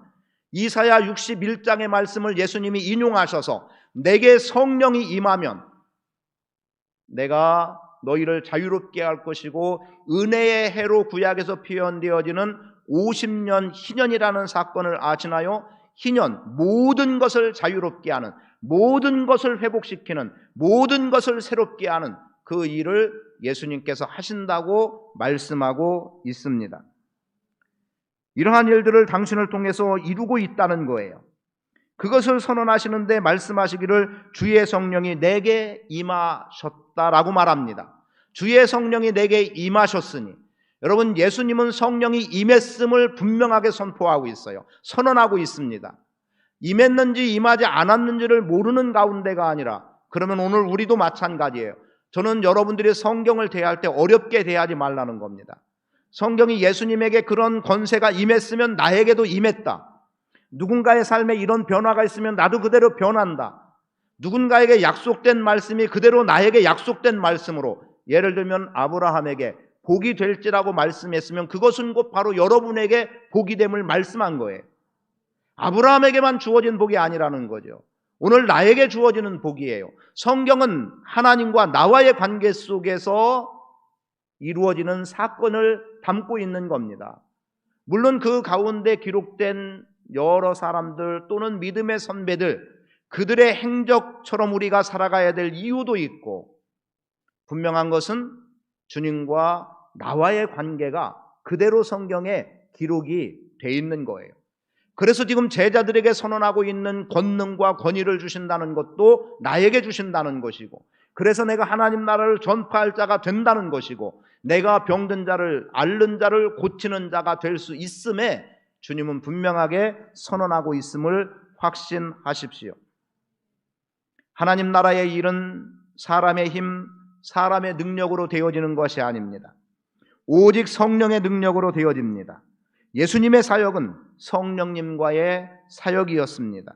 이사야 61장의 말씀을 예수님이 인용하셔서 내게 성령이 임하면 내가 너희를 자유롭게 할 것이고 은혜의 해로 구약에서 표현되어지는 50년 희년이라는 사건을 아시나요? 희년, 모든 것을 자유롭게 하는, 모든 것을 회복시키는, 모든 것을 새롭게 하는 그 일을 예수님께서 하신다고 말씀하고 있습니다. 이러한 일들을 당신을 통해서 이루고 있다는 거예요. 그것을 선언하시는데 말씀하시기를 주의 성령이 내게 임하셨다라고 말합니다. 주의 성령이 내게 임하셨으니, 여러분, 예수님은 성령이 임했음을 분명하게 선포하고 있어요. 선언하고 있습니다. 임했는지 임하지 않았는지를 모르는 가운데가 아니라, 그러면 오늘 우리도 마찬가지예요. 저는 여러분들이 성경을 대할 때 어렵게 대하지 말라는 겁니다. 성경이 예수님에게 그런 권세가 임했으면 나에게도 임했다. 누군가의 삶에 이런 변화가 있으면 나도 그대로 변한다. 누군가에게 약속된 말씀이 그대로 나에게 약속된 말씀으로, 예를 들면 아브라함에게 복이 될지라고 말씀했으면 그것은 곧 바로 여러분에게 복이 됨을 말씀한 거예요. 아브라함에게만 주어진 복이 아니라는 거죠. 오늘 나에게 주어지는 복이에요. 성경은 하나님과 나와의 관계 속에서 이루어지는 사건을 담고 있는 겁니다. 물론 그 가운데 기록된 여러 사람들 또는 믿음의 선배들, 그들의 행적처럼 우리가 살아가야 될 이유도 있고, 분명한 것은 주님과 나와의 관계가 그대로 성경에 기록이 돼 있는 거예요. 그래서 지금 제자들에게 선언하고 있는 권능과 권위를 주신다는 것도 나에게 주신다는 것이고, 그래서 내가 하나님 나라를 전파할 자가 된다는 것이고, 내가 병든 자를, 앓는 자를 고치는 자가 될 수 있음에 주님은 분명하게 선언하고 있음을 확신하십시오. 하나님 나라의 일은 사람의 힘, 사람의 능력으로 되어지는 것이 아닙니다. 오직 성령의 능력으로 되어집니다. 예수님의 사역은 성령님과의 사역이었습니다.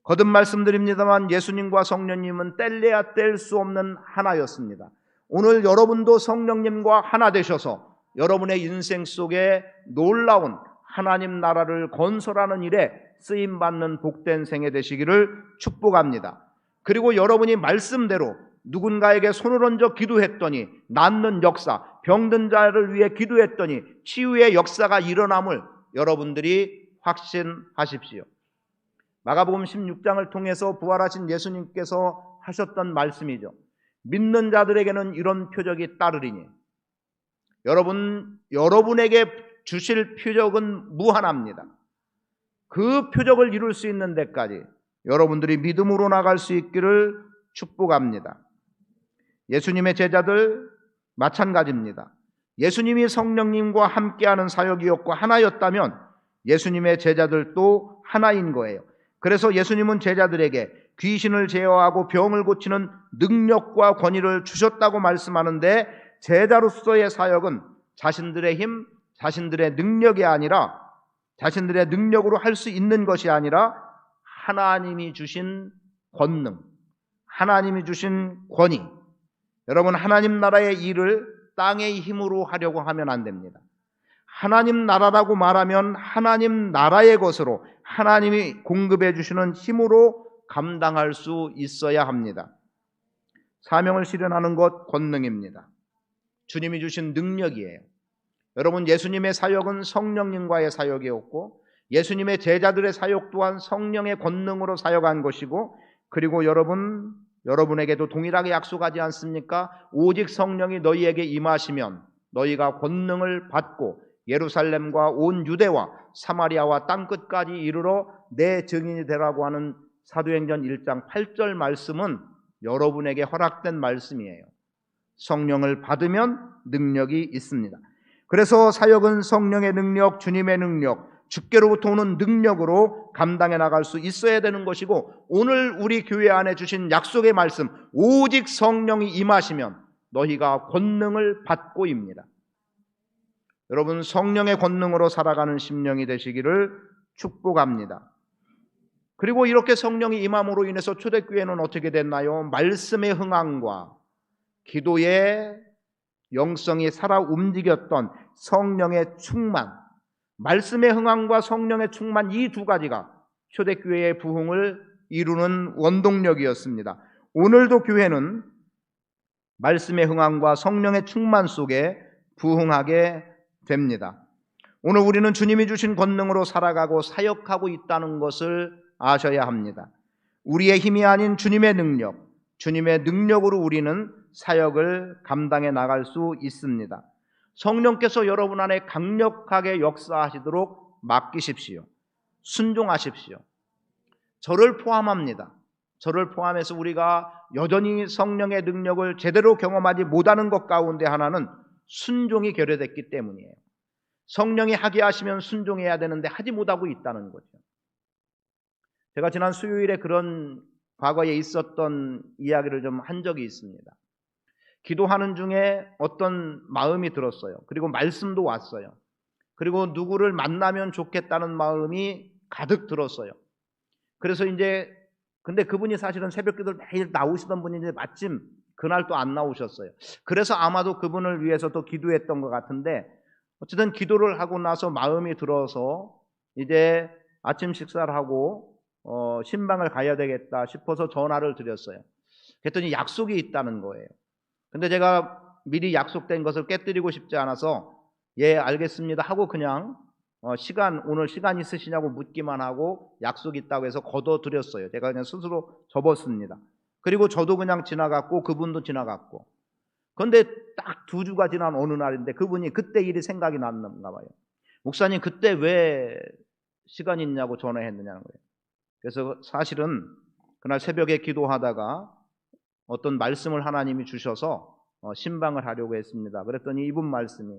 거듭 말씀드립니다만 예수님과 성령님은 뗄래야 뗄 수 없는 하나였습니다. 오늘 여러분도 성령님과 하나 되셔서 여러분의 인생 속에 놀라운 하나님 나라를 건설하는 일에 쓰임받는 복된 생애 되시기를 축복합니다. 그리고 여러분이 말씀대로 누군가에게 손을 얹어 기도했더니 낫는 역사, 병든 자를 위해 기도했더니 치유의 역사가 일어남을 여러분들이 확신하십시오. 마가복음 16장을 통해서 부활하신 예수님께서 하셨던 말씀이죠. 믿는 자들에게는 이런 표적이 따르리니, 여러분에게 주실 표적은 무한합니다. 그 표적을 이룰 수 있는 데까지 여러분들이 믿음으로 나갈 수 있기를 축복합니다. 예수님의 제자들 마찬가지입니다. 예수님이 성령님과 함께하는 사역이었고 하나였다면 예수님의 제자들도 하나인 거예요. 그래서 예수님은 제자들에게 귀신을 제어하고 병을 고치는 능력과 권위를 주셨다고 말씀하는데, 제자로서의 사역은 자신들의 힘, 자신들의 능력이 아니라, 자신들의 능력으로 할 수 있는 것이 아니라 하나님이 주신 권능, 하나님이 주신 권위. 여러분, 하나님 나라의 일을 땅의 힘으로 하려고 하면 안 됩니다. 하나님 나라라고 말하면 하나님 나라의 것으로 하나님이 공급해 주시는 힘으로 감당할 수 있어야 합니다. 사명을 실현하는 것 권능입니다. 주님이 주신 능력이에요. 여러분, 예수님의 사역은 성령님과의 사역이었고 예수님의 제자들의 사역 또한 성령의 권능으로 사역한 것이고, 그리고 여러분에게도 동일하게 약속하지 않습니까? 오직 성령이 너희에게 임하시면 너희가 권능을 받고 예루살렘과 온 유대와 사마리아와 땅끝까지 이르러 내 증인이 되라고 하는 사도행전 1장 8절 말씀은 여러분에게 허락된 말씀이에요. 성령을 받으면 능력이 있습니다. 그래서 사역은 성령의 능력, 주님의 능력, 주께로부터 오는 능력으로 감당해 나갈 수 있어야 되는 것이고, 오늘 우리 교회 안에 주신 약속의 말씀, 오직 성령이 임하시면 너희가 권능을 받고입니다. 여러분, 성령의 권능으로 살아가는 심령이 되시기를 축복합니다. 그리고 이렇게 성령이 임함으로 인해서 초대교회는 어떻게 됐나요? 말씀의 흥함과 기도의 영성이 살아 움직였던 성령의 충만, 말씀의 흥함과 성령의 충만, 이 두 가지가 초대교회의 부흥을 이루는 원동력이었습니다. 오늘도 교회는 말씀의 흥함과 성령의 충만 속에 부흥하게 됩니다. 오늘 우리는 주님이 주신 권능으로 살아가고 사역하고 있다는 것을 아셔야 합니다. 우리의 힘이 아닌 주님의 능력, 주님의 능력으로 우리는 사역을 감당해 나갈 수 있습니다. 성령께서 여러분 안에 강력하게 역사하시도록 맡기십시오. 순종하십시오. 저를 포함합니다. 저를 포함해서 우리가 여전히 성령의 능력을 제대로 경험하지 못하는 것 가운데 하나는 순종이 결여됐기 때문이에요. 성령이 하게 하시면 순종해야 되는데 하지 못하고 있다는 거죠. 제가 지난 수요일에 그런 과거에 있었던 이야기를 좀 한 적이 있습니다. 기도하는 중에 어떤 마음이 들었어요. 그리고 말씀도 왔어요. 그리고 누구를 만나면 좋겠다는 마음이 가득 들었어요. 그래서 근데 그분이 사실은 새벽기도를 매일 나오시던 분인데 마침 그날 또 안 나오셨어요. 그래서 아마도 그분을 위해서 또 기도했던 것 같은데, 어쨌든 기도를 하고 나서 마음이 들어서 이제 아침 식사를 하고 신방을 가야 되겠다 싶어서 전화를 드렸어요. 그랬더니 약속이 있다는 거예요. 근데 제가 미리 약속된 것을 깨뜨리고 싶지 않아서 예 알겠습니다 하고 그냥 오늘 시간 있으시냐고 묻기만 하고 약속 있다고 해서 거둬드렸어요. 제가 그냥 스스로 접었습니다. 그리고 저도 그냥 지나갔고 그분도 지나갔고, 그런데 딱 2주가 지난 어느 날인데 그분이 그때 일이 생각이 났나 봐요. 목사님 그때 왜 시간 있냐고 전화했느냐는 거예요. 그래서 사실은 그날 새벽에 기도하다가 어떤 말씀을 하나님이 주셔서 신방을 하려고 했습니다. 그랬더니 이분 말씀이,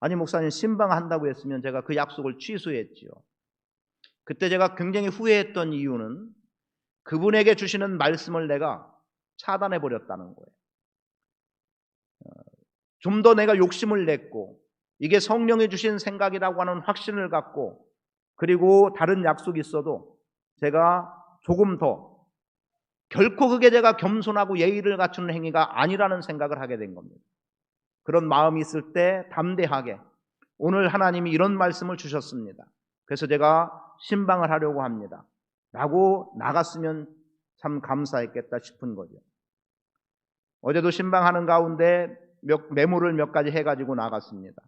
아니 목사님 신방한다고 했으면 제가 그 약속을 취소했지요. 그때 제가 굉장히 후회했던 이유는 그분에게 주시는 말씀을 내가 차단해 버렸다는 거예요. 좀 더 내가 욕심을 냈고 이게 성령이 주신 생각이라고 하는 확신을 갖고, 그리고 다른 약속이 있어도 제가 조금 더 결코 그게 제가 겸손하고 예의를 갖추는 행위가 아니라는 생각을 하게 된 겁니다. 그런 마음이 있을 때 담대하게 오늘 하나님이 이런 말씀을 주셨습니다. 그래서 제가 신방을 하려고 합니다 라고 나갔으면 참 감사했겠다 싶은 거죠. 어제도 신방하는 가운데 메모를 몇 가지 해가지고 나갔습니다.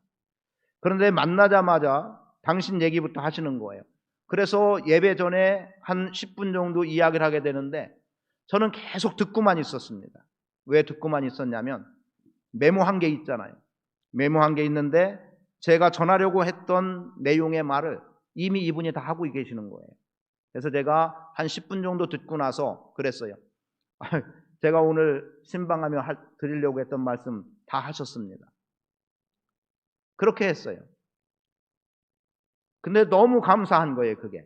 그런데 만나자마자 당신 얘기부터 하시는 거예요. 그래서 예배 전에 한 10분 정도 이야기를 하게 되는데 저는 계속 듣고만 있었습니다. 왜 듣고만 있었냐면 메모한 게 있잖아요. 메모한 게 있는데 제가 전하려고 했던 내용의 말을 이미 이분이 다 하고 계시는 거예요. 그래서 제가 한 10분 정도 듣고 나서 그랬어요. 제가 오늘 신방하며 드리려고 했던 말씀 다 하셨습니다. 그렇게 했어요. 근데 너무 감사한 거예요, 그게.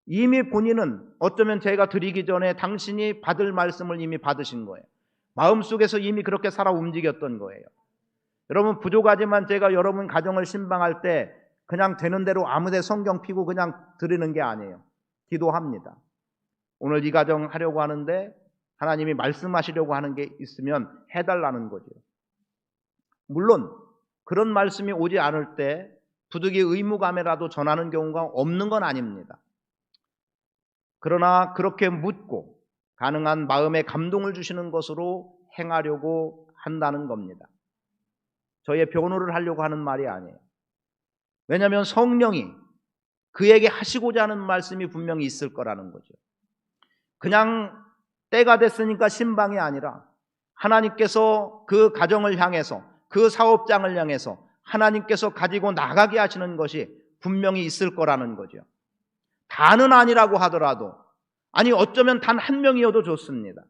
이미 본인은 어쩌면 제가 드리기 전에 당신이 받을 말씀을 이미 받으신 거예요. 마음속에서 이미 그렇게 살아 움직였던 거예요. 여러분, 부족하지만 제가 여러분 가정을 신방할 때 그냥 되는 대로 아무데 성경 피고 그냥 드리는 게 아니에요. 기도합니다. 오늘 이 가정 하려고 하는데 하나님이 말씀하시려고 하는 게 있으면 해달라는 거죠. 물론 그런 말씀이 오지 않을 때 부득이 의무감에라도 전하는 경우가 없는 건 아닙니다. 그러나 그렇게 묻고 가능한 마음에 감동을 주시는 것으로 행하려고 한다는 겁니다. 저의 변호를 하려고 하는 말이 아니에요. 왜냐하면 성령이 그에게 하시고자 하는 말씀이 분명히 있을 거라는 거죠. 그냥 때가 됐으니까 신방이 아니라 하나님께서 그 가정을 향해서, 그 사업장을 향해서 하나님께서 가지고 나가게 하시는 것이 분명히 있을 거라는 거죠. 다는 아니라고 하더라도, 아니 어쩌면 단 한 명이어도 좋습니다.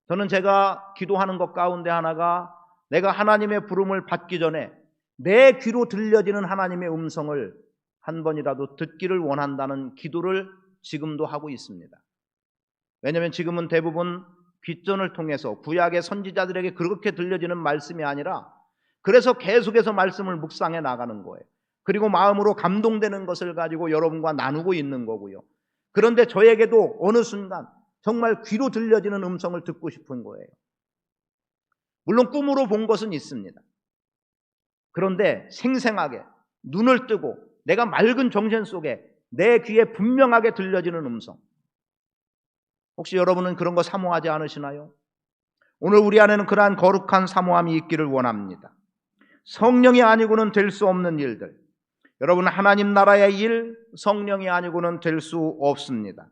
저는 제가 기도하는 것 가운데 하나가 내가 하나님의 부름을 받기 전에 내 귀로 들려지는 하나님의 음성을 한 번이라도 듣기를 원한다는 기도를 지금도 하고 있습니다. 왜냐하면 지금은 대부분 귓전을 통해서 구약의 선지자들에게 그렇게 들려지는 말씀이 아니라 그래서 계속해서 말씀을 묵상해 나가는 거예요. 그리고 마음으로 감동되는 것을 가지고 여러분과 나누고 있는 거고요. 그런데 저에게도 어느 순간 정말 귀로 들려지는 음성을 듣고 싶은 거예요. 물론 꿈으로 본 것은 있습니다. 그런데 생생하게 눈을 뜨고 내가 맑은 정신 속에 내 귀에 분명하게 들려지는 음성. 혹시 여러분은 그런 거 사모하지 않으시나요? 오늘 우리 안에는 그러한 거룩한 사모함이 있기를 원합니다. 성령이 아니고는 될 수 없는 일들, 여러분 하나님 나라의 일, 성령이 아니고는 될 수 없습니다.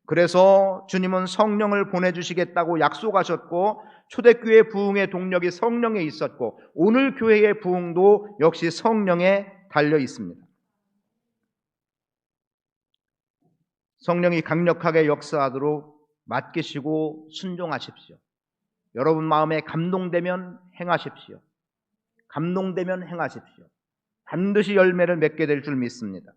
그래서 주님은 성령을 보내주시겠다고 약속하셨고 초대교회 부흥의 동력이 성령에 있었고 오늘 교회의 부흥도 역시 성령에 달려 있습니다. 성령이 강력하게 역사하도록 맡기시고 순종하십시오. 여러분 마음에 감동되면 행하십시오. 감동되면 행하십시오. 반드시 열매를 맺게 될 줄 믿습니다.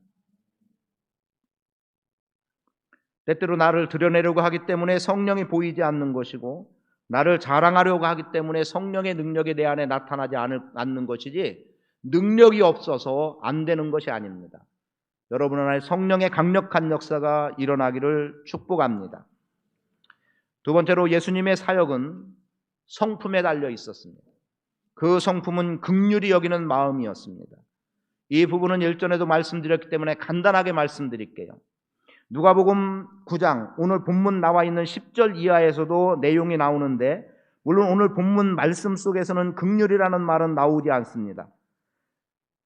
때때로 나를 드러내려고 하기 때문에 성령이 보이지 않는 것이고 나를 자랑하려고 하기 때문에 성령의 능력이 내 안에 나타나지 않는 것이지 능력이 없어서 안 되는 것이 아닙니다. 여러분 안에 성령의 강력한 역사가 일어나기를 축복합니다. 두 번째로 예수님의 사역은 성품에 달려 있었습니다. 그 성품은 긍휼히 여기는 마음이었습니다. 이 부분은 일전에도 말씀드렸기 때문에 간단하게 말씀드릴게요. 누가복음 9장 오늘 본문 나와 있는 10절 이하에서도 내용이 나오는데 물론 오늘 본문 말씀 속에서는 긍휼이라는 말은 나오지 않습니다.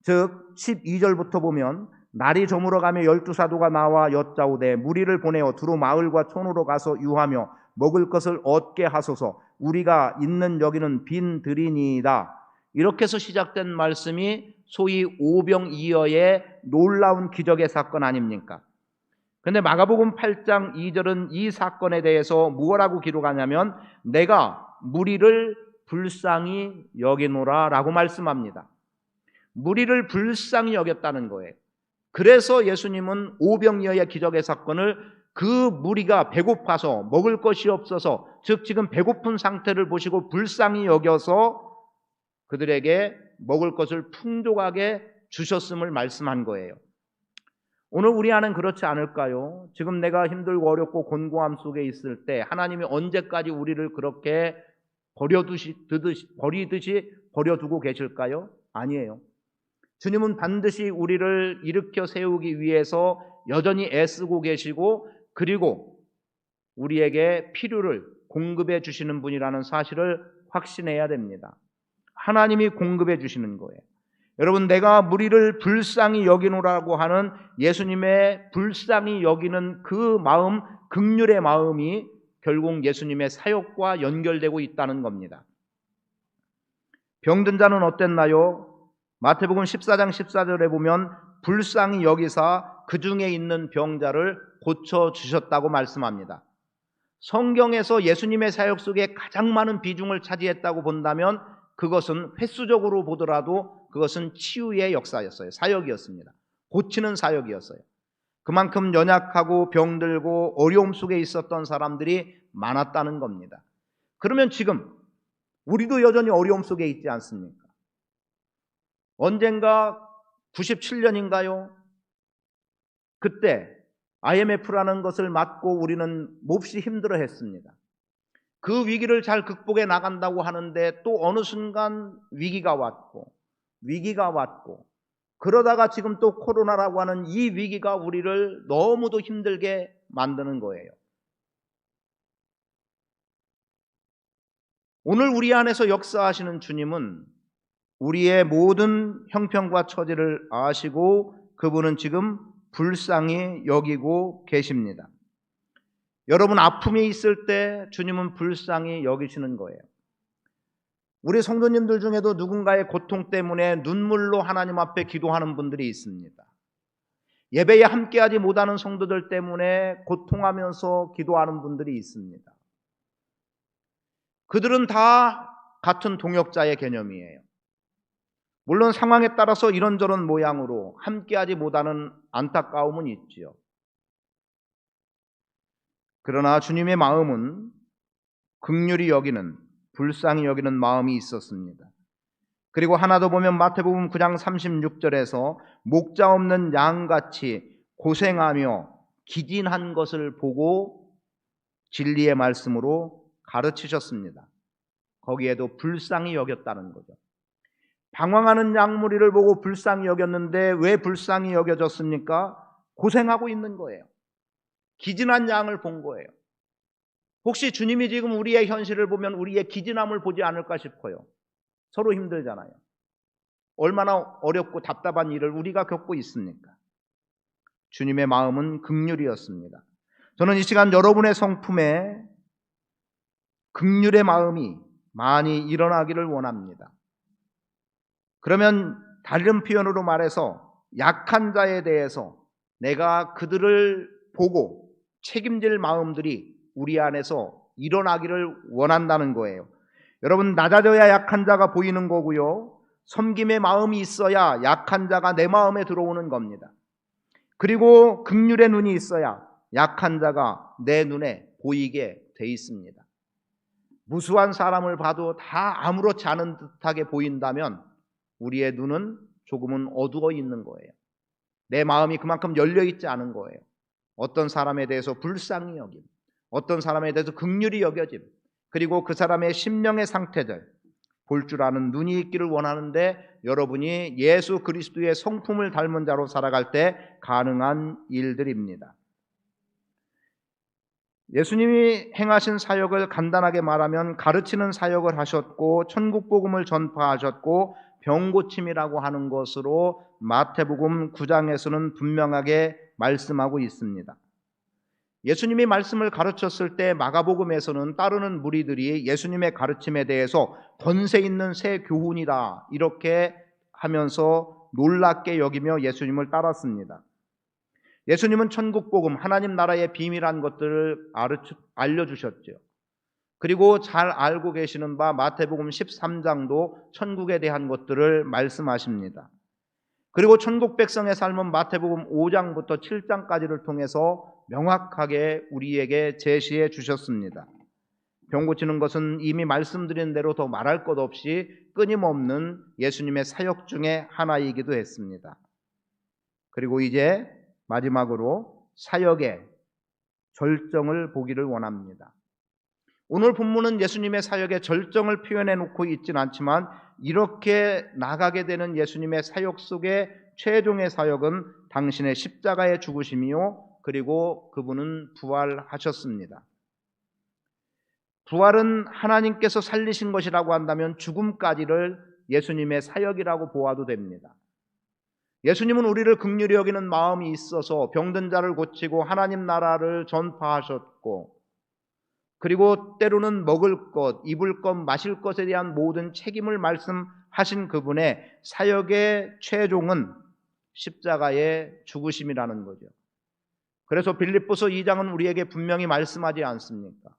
즉 12절부터 보면 날이 저물어가며 12사도가 나와 여짜오되 무리를 보내어 두루 마을과 촌으로 가서 유하며 먹을 것을 얻게 하소서. 우리가 있는 여기는 빈들이니이다. 이렇게 해서 시작된 말씀이 소위 오병이어의 놀라운 기적의 사건 아닙니까? 근데 마가복음 8장 2절은 이 사건에 대해서 무엇라고 기록하냐면 내가 무리를 불쌍히 여기노라 라고 말씀합니다. 무리를 불쌍히 여겼다는 거예요. 그래서 예수님은 오병이어의 기적의 사건을 그 무리가 배고파서 먹을 것이 없어서 즉 지금 배고픈 상태를 보시고 불쌍히 여겨서 그들에게 먹을 것을 풍족하게 주셨음을 말씀한 거예요. 오늘 우리 안은 그렇지 않을까요? 지금 내가 힘들고 어렵고 곤고함 속에 있을 때 하나님이 언제까지 우리를 그렇게 버리듯이 버려두고 계실까요? 아니에요. 주님은 반드시 우리를 일으켜 세우기 위해서 여전히 애쓰고 계시고 그리고 우리에게 필요를 공급해 주시는 분이라는 사실을 확신해야 됩니다. 하나님이 공급해 주시는 거예요. 여러분 내가 무리를 불쌍히 여기노라고 하는 예수님의 불쌍히 여기는 그 마음, 긍휼의 마음이 결국 예수님의 사역과 연결되고 있다는 겁니다. 병든 자는 어땠나요? 마태복음 14장 14절에 보면 불쌍히 여기사 그 중에 있는 병자를 고쳐주셨다고 말씀합니다. 성경에서 예수님의 사역 속에 가장 많은 비중을 차지했다고 본다면 그것은 횟수적으로 보더라도 그것은 치유의 역사였어요. 사역이었습니다. 고치는 사역이었어요. 그만큼 연약하고 병들고 어려움 속에 있었던 사람들이 많았다는 겁니다. 그러면 지금 우리도 여전히 어려움 속에 있지 않습니까? 언젠가 97년인가요? 그때 IMF라는 것을 맞고 우리는 몹시 힘들어했습니다. 그 위기를 잘 극복해 나간다고 하는데 또 어느 순간 위기가 왔고 그러다가 지금 또 코로나라고 하는 이 위기가 우리를 너무도 힘들게 만드는 거예요. 오늘 우리 안에서 역사하시는 주님은 우리의 모든 형편과 처지를 아시고 그분은 지금 불쌍히 여기고 계십니다. 여러분 아픔이 있을 때 주님은 불쌍히 여기시는 거예요. 우리 성도님들 중에도 누군가의 고통 때문에 눈물로 하나님 앞에 기도하는 분들이 있습니다. 예배에 함께하지 못하는 성도들 때문에 고통하면서 기도하는 분들이 있습니다. 그들은 다 같은 동역자의 개념이에요. 물론 상황에 따라서 이런저런 모양으로 함께하지 못하는 안타까움은 있지요. 그러나 주님의 마음은 긍휼히 여기는, 불쌍히 여기는 마음이 있었습니다. 그리고 하나 더 보면 마태복음 9장 36절에서 목자 없는 양같이 고생하며 기진한 것을 보고 진리의 말씀으로 가르치셨습니다. 거기에도 불쌍히 여겼다는 거죠. 방황하는 양무리를 보고 불쌍히 여겼는데 왜 불쌍히 여겨졌습니까? 고생하고 있는 거예요. 기진한 양을 본 거예요. 혹시 주님이 지금 우리의 현실을 보면 우리의 기진함을 보지 않을까 싶어요. 서로 힘들잖아요. 얼마나 어렵고 답답한 일을 우리가 겪고 있습니까? 주님의 마음은 긍휼이었습니다. 저는 이 시간 여러분의 성품에 긍휼의 마음이 많이 일어나기를 원합니다. 그러면 다른 표현으로 말해서 약한 자에 대해서 내가 그들을 보고 책임질 마음들이 우리 안에서 일어나기를 원한다는 거예요. 여러분 낮아져야 약한 자가 보이는 거고요. 섬김의 마음이 있어야 약한 자가 내 마음에 들어오는 겁니다. 그리고 긍휼의 눈이 있어야 약한 자가 내 눈에 보이게 돼 있습니다. 무수한 사람을 봐도 다 아무렇지 않은 듯하게 보인다면 우리의 눈은 조금은 어두워 있는 거예요. 내 마음이 그만큼 열려 있지 않은 거예요. 어떤 사람에 대해서 불쌍히 여김, 어떤 사람에 대해서 긍휼히 여겨짐, 그리고 그 사람의 심령의 상태들 볼 줄 아는 눈이 있기를 원하는데 여러분이 예수 그리스도의 성품을 닮은 자로 살아갈 때 가능한 일들입니다. 예수님이 행하신 사역을 간단하게 말하면 가르치는 사역을 하셨고 천국 복음을 전파하셨고 병고침이라고 하는 것으로 마태복음 9장에서는 분명하게 말씀하고 있습니다. 예수님이 말씀을 가르쳤을 때 마가복음에서는 따르는 무리들이 예수님의 가르침에 대해서 권세 있는 새 교훈이다 이렇게 하면서 놀랍게 여기며 예수님을 따랐습니다. 예수님은 천국 복음, 하나님 나라의 비밀한 것들을 알려주셨죠. 그리고 잘 알고 계시는 바 마태복음 13장도 천국에 대한 것들을 말씀하십니다. 그리고 천국 백성의 삶은 마태복음 5장부터 7장까지를 통해서 명확하게 우리에게 제시해 주셨습니다. 병 고치는 것은 이미 말씀드린 대로 더 말할 것 없이 끊임없는 예수님의 사역 중에 하나이기도 했습니다. 그리고 이제 마지막으로 사역의 절정을 보기를 원합니다. 오늘 본문은 예수님의 사역의 절정을 표현해 놓고 있지는 않지만 이렇게 나가게 되는 예수님의 사역 속의 최종의 사역은 당신의 십자가의 죽으심이요 그리고 그분은 부활하셨습니다. 부활은 하나님께서 살리신 것이라고 한다면 죽음까지를 예수님의 사역이라고 보아도 됩니다. 예수님은 우리를 긍휼히 여기는 마음이 있어서 병든 자를 고치고 하나님 나라를 전파하셨고 그리고 때로는 먹을 것, 입을 것, 마실 것에 대한 모든 책임을 말씀하신 그분의 사역의 최종은 십자가의 죽으심이라는 거죠. 그래서 빌립보서 2장은 우리에게 분명히 말씀하지 않습니까?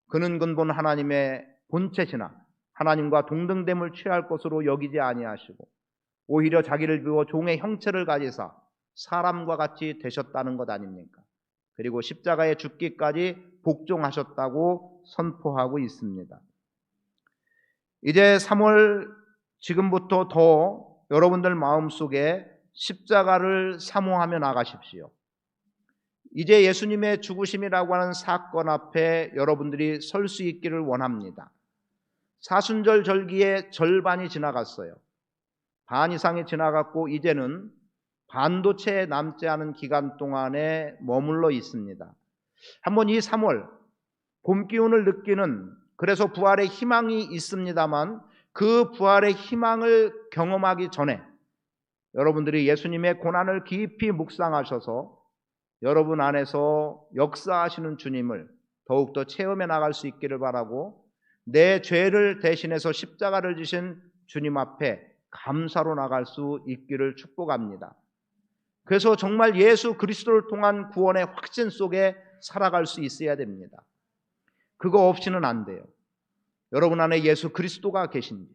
그는 근본 하나님의 본체시나 하나님과 동등됨을 취할 것으로 여기지 아니하시고 오히려 자기를 비워 종의 형체를 가지사 사람과 같이 되셨다는 것 아닙니까? 그리고 십자가에 죽기까지 복종하셨다고 선포하고 있습니다. 이제 3월 지금부터 더 여러분들 마음속에 십자가를 사모하며 나가십시오. 이제 예수님의 죽으심이라고 하는 사건 앞에 여러분들이 설 수 있기를 원합니다. 사순절 절기의 절반이 지나갔어요. 반 이상이 지나갔고 이제는 반도 채 남지 않은 기간 동안에 머물러 있습니다. 한번 이 3월 봄 기운을 느끼는, 그래서 부활의 희망이 있습니다만 그 부활의 희망을 경험하기 전에 여러분들이 예수님의 고난을 깊이 묵상하셔서 여러분 안에서 역사하시는 주님을 더욱더 체험해 나갈 수 있기를 바라고, 내 죄를 대신해서 십자가를 지신 주님 앞에 감사로 나갈 수 있기를 축복합니다. 그래서 정말 예수 그리스도를 통한 구원의 확신 속에 살아갈 수 있어야 됩니다. 그거 없이는 안 돼요. 여러분 안에 예수 그리스도가 계신지,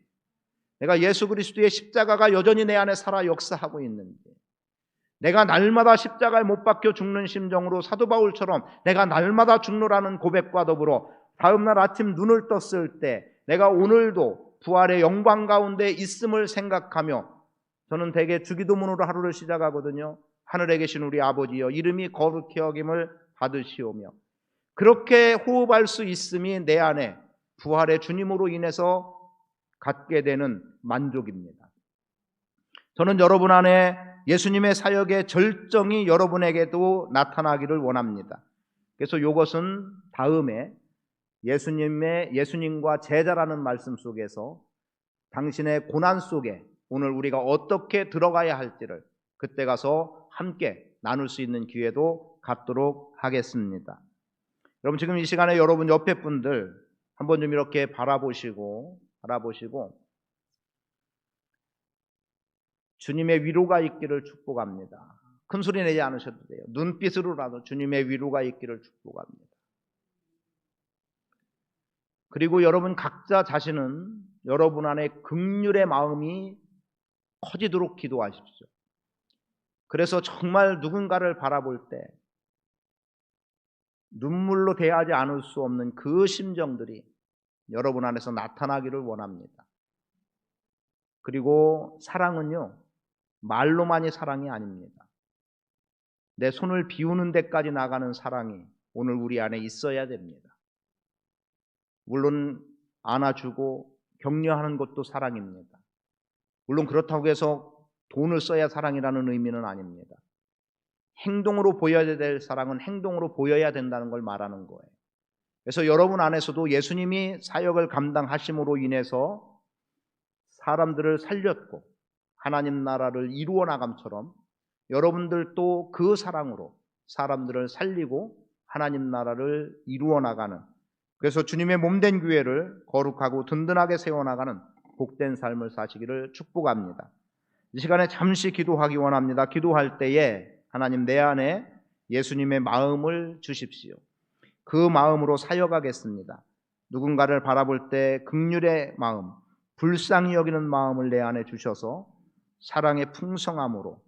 내가 예수 그리스도의 십자가가 여전히 내 안에 살아 역사하고 있는지, 내가 날마다 십자가에 못 박혀 죽는 심정으로 사도 바울처럼 내가 날마다 죽노라는 고백과 더불어 다음날 아침 눈을 떴을 때 내가 오늘도 부활의 영광 가운데 있음을 생각하며, 저는 대개 주기도문으로 하루를 시작하거든요. 하늘에 계신 우리 아버지여 이름이 거룩히 여김을 받으시오며, 그렇게 호흡할 수 있음이 내 안에 부활의 주님으로 인해서 갖게 되는 만족입니다. 저는 여러분 안에 예수님의 사역의 절정이 여러분에게도 나타나기를 원합니다. 그래서 이것은 다음에 예수님과 제자라는 말씀 속에서 당신의 고난 속에 오늘 우리가 어떻게 들어가야 할지를 그때 가서 함께 나눌 수 있는 기회도 갖도록 하겠습니다. 여러분, 지금 이 시간에 여러분 옆에 분들 한번 좀 이렇게 바라보시고 주님의 위로가 있기를 축복합니다. 큰 소리 내지 않으셔도 돼요. 눈빛으로라도 주님의 위로가 있기를 축복합니다. 그리고 여러분 각자 자신은 여러분 안에 긍휼의 마음이 커지도록 기도하십시오. 그래서 정말 누군가를 바라볼 때 눈물로 대하지 않을 수 없는 그 심정들이 여러분 안에서 나타나기를 원합니다. 그리고 사랑은요, 말로만이 사랑이 아닙니다. 내 손을 비우는 데까지 나가는 사랑이 오늘 우리 안에 있어야 됩니다. 물론 안아주고 격려하는 것도 사랑입니다. 물론 그렇다고 해서 돈을 써야 사랑이라는 의미는 아닙니다. 행동으로 보여야 될 사랑은 행동으로 보여야 된다는 걸 말하는 거예요. 그래서 여러분 안에서도 예수님이 사역을 감당하심으로 인해서 사람들을 살렸고 하나님 나라를 이루어 나감처럼 여러분들도 그 사랑으로 사람들을 살리고 하나님 나라를 이루어 나가는, 그래서 주님의 몸된 교회를 거룩하고 든든하게 세워나가는 복된 삶을 사시기를 축복합니다. 이 시간에 잠시 기도하기 원합니다. 기도할 때에 하나님 내 안에 예수님의 마음을 주십시오. 그 마음으로 사역하겠습니다. 누군가를 바라볼 때 긍휼의 마음, 불쌍히 여기는 마음을 내 안에 주셔서 사랑의 풍성함으로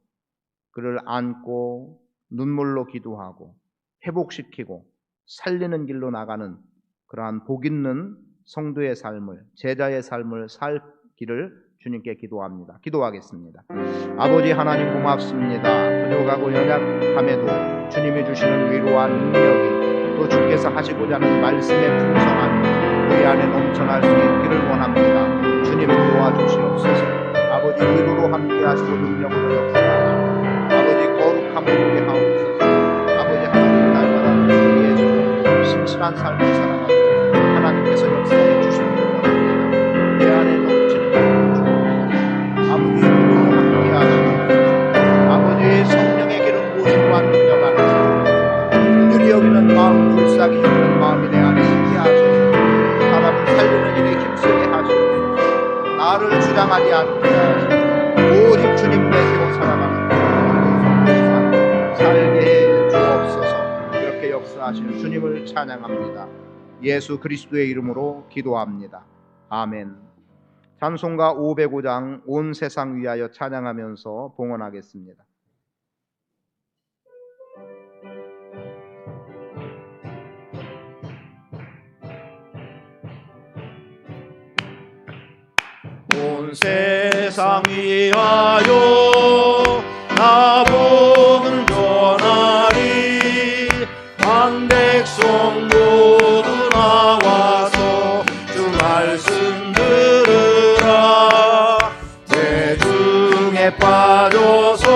그를 안고 눈물로 기도하고 회복시키고 살리는 길로 나가는 그러한 복 있는 성도의 삶을, 제자의 삶을 살기를 주님께 기도합니다. 기도하겠습니다. 아버지 하나님 고맙습니다. 부족하고 연약함에도 주님이 주시는 위로와 능력이, 또 주께서 하시고자 하는 말씀의 풍성함이 우리 안에 넘쳐날 수 있기를 원합니다. 주님 도와주시옵소서. 아버지 위로로 함께 하시고 능력으로 역사하시고 아버지 거룩함을 보게 하옵소서. 아버지 하나님 날마다 주님 예수 신실한 삶을 살아가고 하나님께서 역사해 주시기를 원합니다. 내 안에 넘치는 것을 주옵소서. 아버지 위로로 함께 하시옵소서. 아버지 성령의 기름 부으심과 능력 안에서 긍휼히 여기는 마음, 불쌍히 여기는 마음이 내 안에 있게 가지 않게 하시고 오직 주님 내세워 살아가는 삶 살게 해 주옵소서. 이렇게 역사하시는 주님을 찬양합니다. 예수 그리스도의 이름으로 기도합니다. 아멘. 찬송가 505장 온 세상 위하여 찬양하면서 봉헌하겠습니다. 온 세상 위하여 나 복음 전하리. 한 백성 모두 나와서 주 말씀 들으라. 대중에 빠져서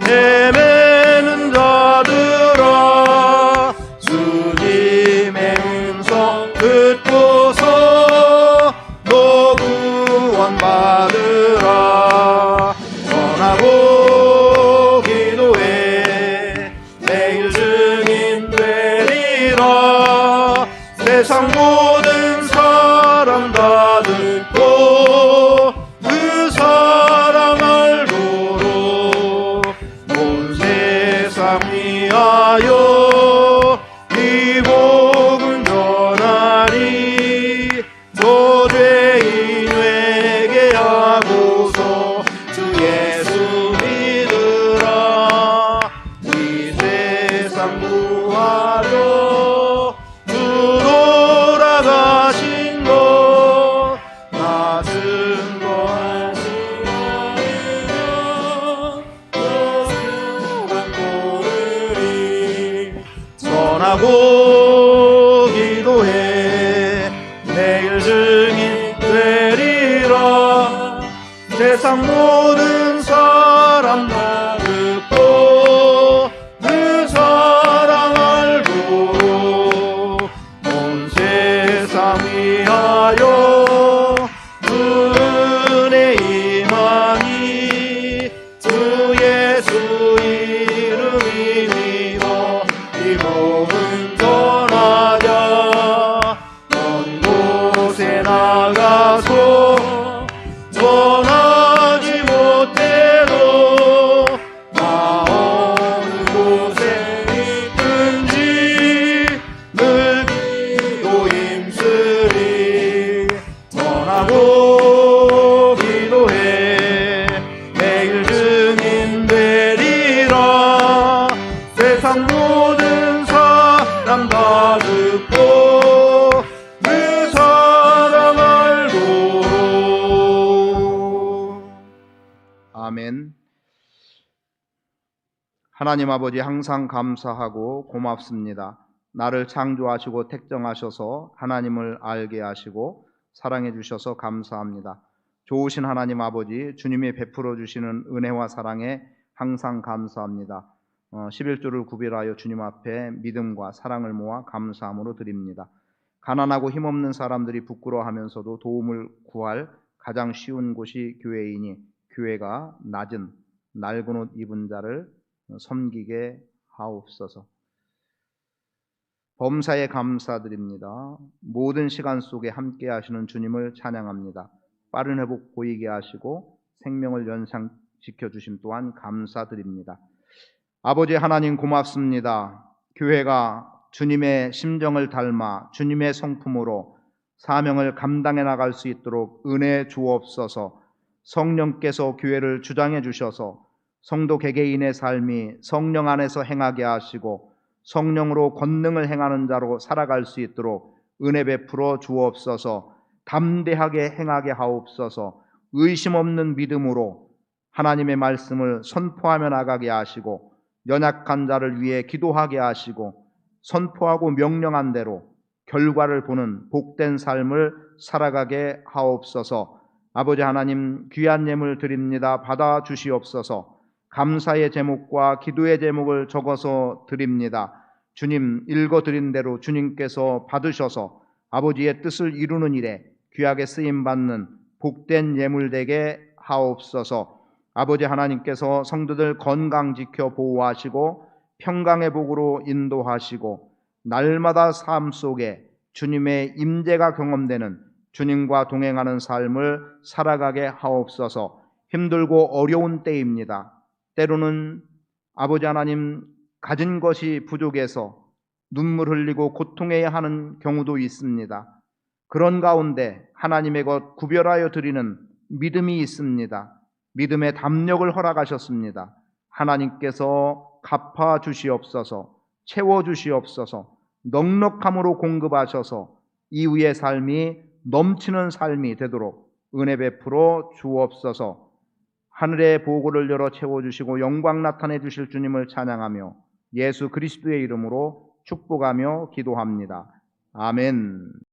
헤매는 자들아, 주님의 음성 듣고서 너 구원받으라. 전하고 기도해 매일 증인 되리라. 세상 모든 사람 다 듣고 그 사랑 알도록 온 세상 위하여 이 복음 전하리. 저 죄인 회개하고서 주 예수 믿으라. 이 세상 구하려 주 돌아가신 것 나 증거하시면 너만 모르리. 전하고 기도해 매일 증인 되리라. 세상 모든 사람 다 듣고 그 사랑 알도록 온 세상 위하여 그 은혜 임하니. 주 예수 이름 힘입어 이 복음 전하자. 먼 곳에 나가서 전하지 못해도 나 어느 곳에 있든지 늘 기도 힘쓰리. 전하고 기도해 매일 증인 되리라. 세상 모든 사람 다 듣고 그 사랑 알도록. 아멘. 하나님 아버지, 항상 감사하고 고맙습니다. 나를 창조하시고 택정하셔서 하나님을 알게 하시고 사랑해 주셔서 감사합니다. 좋으신 하나님 아버지, 주님이 베풀어 주시는 은혜와 사랑에 항상 감사합니다. 11조를 구별하여 주님 앞에 믿음과 사랑을 모아 감사함으로 드립니다. 가난하고 힘없는 사람들이 부끄러워하면서도 도움을 구할 가장 쉬운 곳이 교회이니 교회가 낮은 낡은 옷 입은 자를 섬기게 하옵소서. 범사에 감사드립니다. 모든 시간 속에 함께 하시는 주님을 찬양합니다. 빠른 회복 보이게 하시고 생명을 연상시켜 주심 또한 감사드립니다. 아버지 하나님 고맙습니다. 교회가 주님의 심정을 닮아 주님의 성품으로 사명을 감당해 나갈 수 있도록 은혜 주옵소서. 성령께서 교회를 주장해 주셔서 성도 개개인의 삶이 성령 안에서 행하게 하시고 성령으로 권능을 행하는 자로 살아갈 수 있도록 은혜 베풀어 주옵소서. 담대하게 행하게 하옵소서. 의심 없는 믿음으로 하나님의 말씀을 선포하며 나가게 하시고 연약한 자를 위해 기도하게 하시고 선포하고 명령한 대로 결과를 보는 복된 삶을 살아가게 하옵소서. 아버지 하나님, 귀한 예물 드립니다. 받아 주시옵소서. 감사의 제목과 기도의 제목을 적어서 드립니다. 주님, 읽어드린 대로 주님께서 받으셔서 아버지의 뜻을 이루는 일에 귀하게 쓰임받는 복된 예물 되게 하옵소서. 아버지 하나님께서 성도들 건강 지켜 보호하시고 평강의 복으로 인도하시고 날마다 삶 속에 주님의 임재가 경험되는 주님과 동행하는 삶을 살아가게 하옵소서. 힘들고 어려운 때입니다. 때로는 아버지 하나님, 가진 것이 부족해서 눈물 흘리고 고통해야 하는 경우도 있습니다. 그런 가운데 하나님의 것 구별하여 드리는 믿음이 있습니다. 믿음의 담력을 허락하셨습니다. 하나님께서 갚아 주시옵소서, 채워 주시옵소서, 넉넉함으로 공급하셔서 이후의 삶이 넘치는 삶이 되도록 은혜 베풀어 주옵소서. 하늘의 보고를 열어 채워주시고 영광 나타내 주실 주님을 찬양하며 예수 그리스도의 이름으로 축복하며 기도합니다. 아멘.